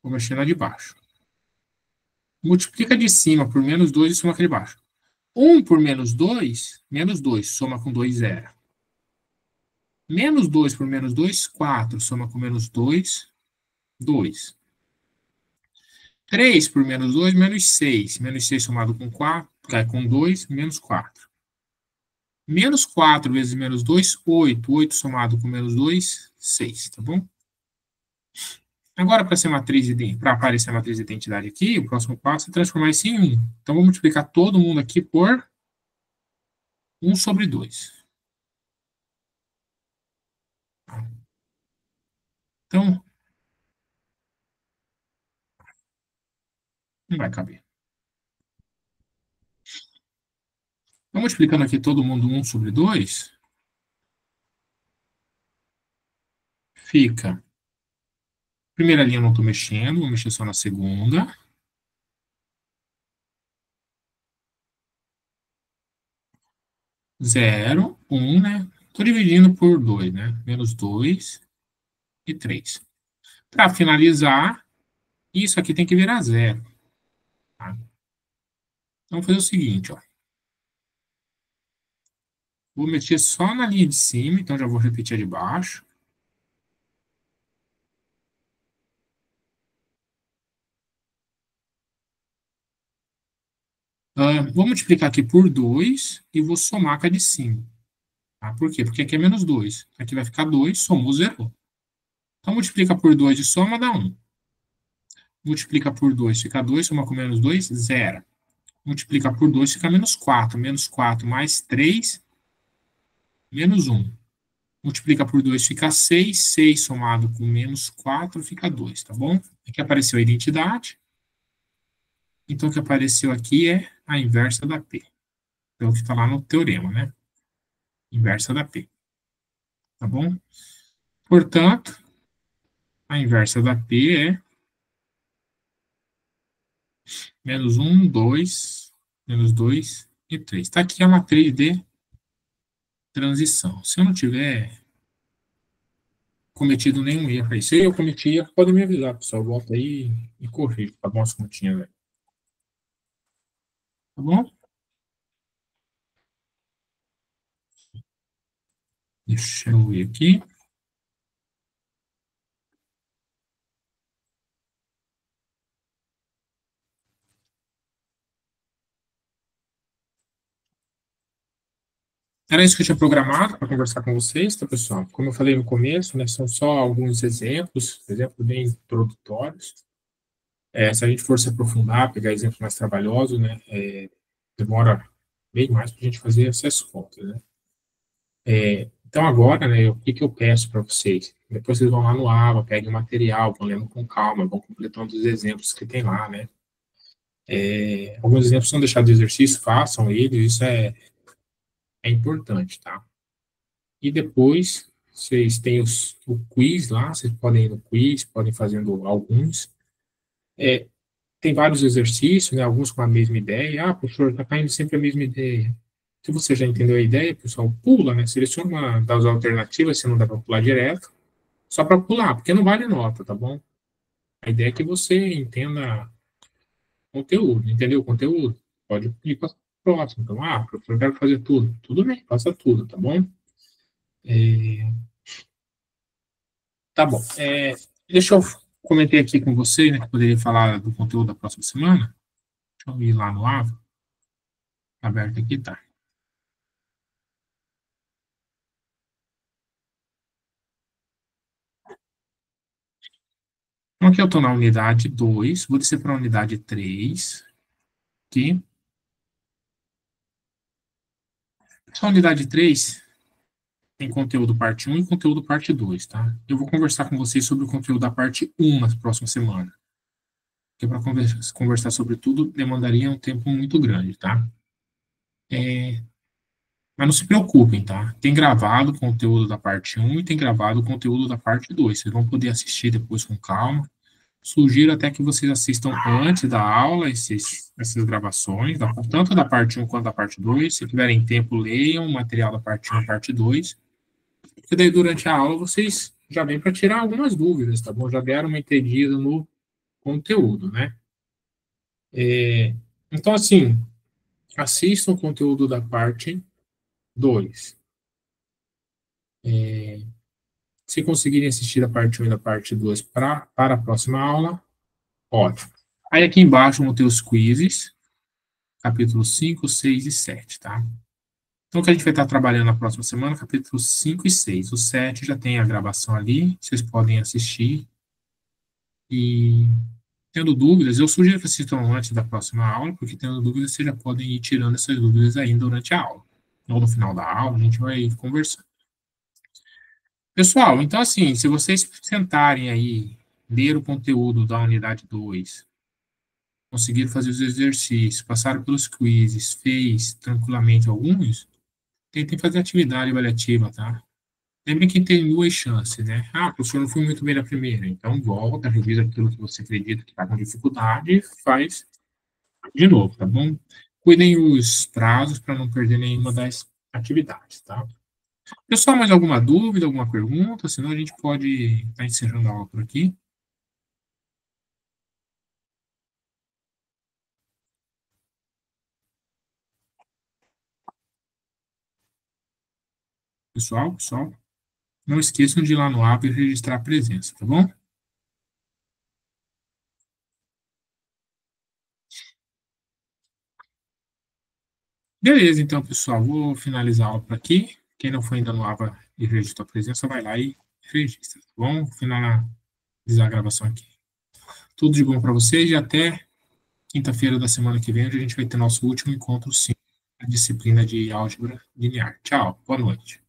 Vou mexer na de baixo. Multiplica de cima por menos 2 e soma aqui de baixo. 1 por menos 2, soma com 2, 0. Menos 2 por menos 2, 4, soma com menos 2, 2. 3 por menos 2, menos 6. Menos 6 somado com 4, cai com 2, menos 4. Menos 4 vezes menos 2, 8. 8 somado com menos 2, 6, tá bom? Agora, para aparecer a matriz de identidade aqui, o próximo passo é transformar isso em 1. Então, vou multiplicar todo mundo aqui por 1 sobre 2. Então, não vai caber. Então, multiplicando aqui todo mundo 1 sobre 2, fica... Primeira linha eu não estou mexendo, vou mexer só na segunda. Zero, 1, né? Estou dividindo por 2, né? Menos 2 e 3. Para finalizar, isso aqui tem que virar zero. Tá? Então, vou fazer o seguinte, ó. Vou mexer só na linha de cima, então já vou repetir a de baixo. Vou multiplicar aqui por 2 e vou somar com a de cima. Tá? Por quê? Porque aqui é menos 2. Aqui vai ficar 2, somou, zerou. Então, multiplica por 2 de soma, dá 1. Multiplica por 2, fica 2, soma com menos 2, 0. Multiplica por 2, fica menos 4. Menos 4 mais 3, menos 1. Multiplica por 2, fica 6. 6 somado com menos 4, fica 2, tá bom? Aqui apareceu a identidade. Então, o que apareceu aqui é a inversa da P. É o que está lá no teorema, né? Inversa da P. Tá bom? Portanto, a inversa da P é menos 1, 2, menos 2 e 3. Está aqui a matriz de transição. Se eu não tiver cometido nenhum erro aí, se eu cometi erro, pode me avisar, pessoal. Volta aí e corrija, tá bom? As continhas aí. Tá bom? Deixa eu ver aqui. Era isso que eu tinha programado para conversar com vocês, tá, pessoal? Como eu falei no começo, né, são só alguns exemplos bem introdutórios. Se a gente for se aprofundar, pegar exemplos mais trabalhosos, né, demora bem mais para a gente fazer essas contas, né? Então, agora, né, o que, que eu peço para vocês? Depois vocês vão lá no AVA, peguem o material, vão lendo com calma, vão completando os exemplos que tem lá, né? Alguns exemplos são deixados de exercício, façam eles, isso é importante, tá? E depois, vocês têm o quiz lá, vocês podem ir no quiz, podem fazendo alguns. Tem vários exercícios, né, alguns com a mesma ideia. Ah, professor, está caindo sempre a mesma ideia. Se você já entendeu a ideia, pessoal, pula, né? Seleciona uma das alternativas, se não dá para pular direto, só para pular, porque não vale nota, tá bom? A ideia é que você entenda conteúdo, entendeu o conteúdo? Pode ir para o próximo. Então, professor, eu quero fazer tudo. Tudo bem, faça tudo, tá bom? Tá bom. Deixa eu comentar aqui com você, né, que poderia falar do conteúdo da próxima semana. Deixa eu ir lá no AVA. Aberto aqui, tá. Então, aqui eu estou na unidade 2, vou descer para a unidade 3, aqui. Essa unidade 3 tem conteúdo parte 1 e conteúdo parte 2, tá? Eu vou conversar com vocês sobre o conteúdo da parte 1 na próxima semana. Porque para conversar sobre tudo demandaria um tempo muito grande, tá? Mas não se preocupem, tá? Tem gravado o conteúdo da parte 1 e tem gravado o conteúdo da parte 2. Vocês vão poder assistir depois com calma. Sugiro até que vocês assistam antes da aula essas gravações, tanto da parte 1 quanto da parte 2. Se tiverem tempo, leiam o material da parte 1 e parte 2. porque daí durante a aula vocês já vêm para tirar algumas dúvidas, tá bom? Já deram uma entendida no conteúdo, né? Então, assim, assistam o conteúdo da parte 2. Se conseguirem assistir a parte 1 e a parte 2 para a próxima aula, ótimo. Aí aqui embaixo vão ter os quizzes, capítulos 5, 6 e 7, tá? Então, o que a gente vai estar trabalhando na próxima semana, capítulos 5 e 6. O 7 já tem a gravação ali, vocês podem assistir. E tendo dúvidas, eu sugiro que assistam antes da próxima aula, porque tendo dúvidas, vocês já podem ir tirando essas dúvidas aí durante a aula. Ou no final da aula, a gente vai conversando. Pessoal, então assim, se vocês sentarem aí, ler o conteúdo da unidade 2, conseguiram fazer os exercícios, passaram pelos quizzes, fez tranquilamente alguns, tentem fazer atividade avaliativa, tá? Lembre que tem duas chances, né? Ah, professor, não fui muito bem na primeira. Então, volta, revisa aquilo que você acredita que está com dificuldade e faz de novo, tá bom? Cuidem os prazos para não perder nenhuma das atividades, tá? Pessoal, mais alguma dúvida, alguma pergunta? Senão a gente pode estar encerrando a aula por aqui. Pessoal, não esqueçam de ir lá no app e registrar a presença, tá bom? Beleza, então, pessoal, vou finalizar a aula por aqui. Quem não foi ainda no app e registrou a presença, vai lá e registra, tá bom? Vou finalizar a gravação aqui. Tudo de bom para vocês e até quinta-feira da semana que vem, onde a gente vai ter nosso último encontro, sim, a disciplina de álgebra linear. Tchau, boa noite.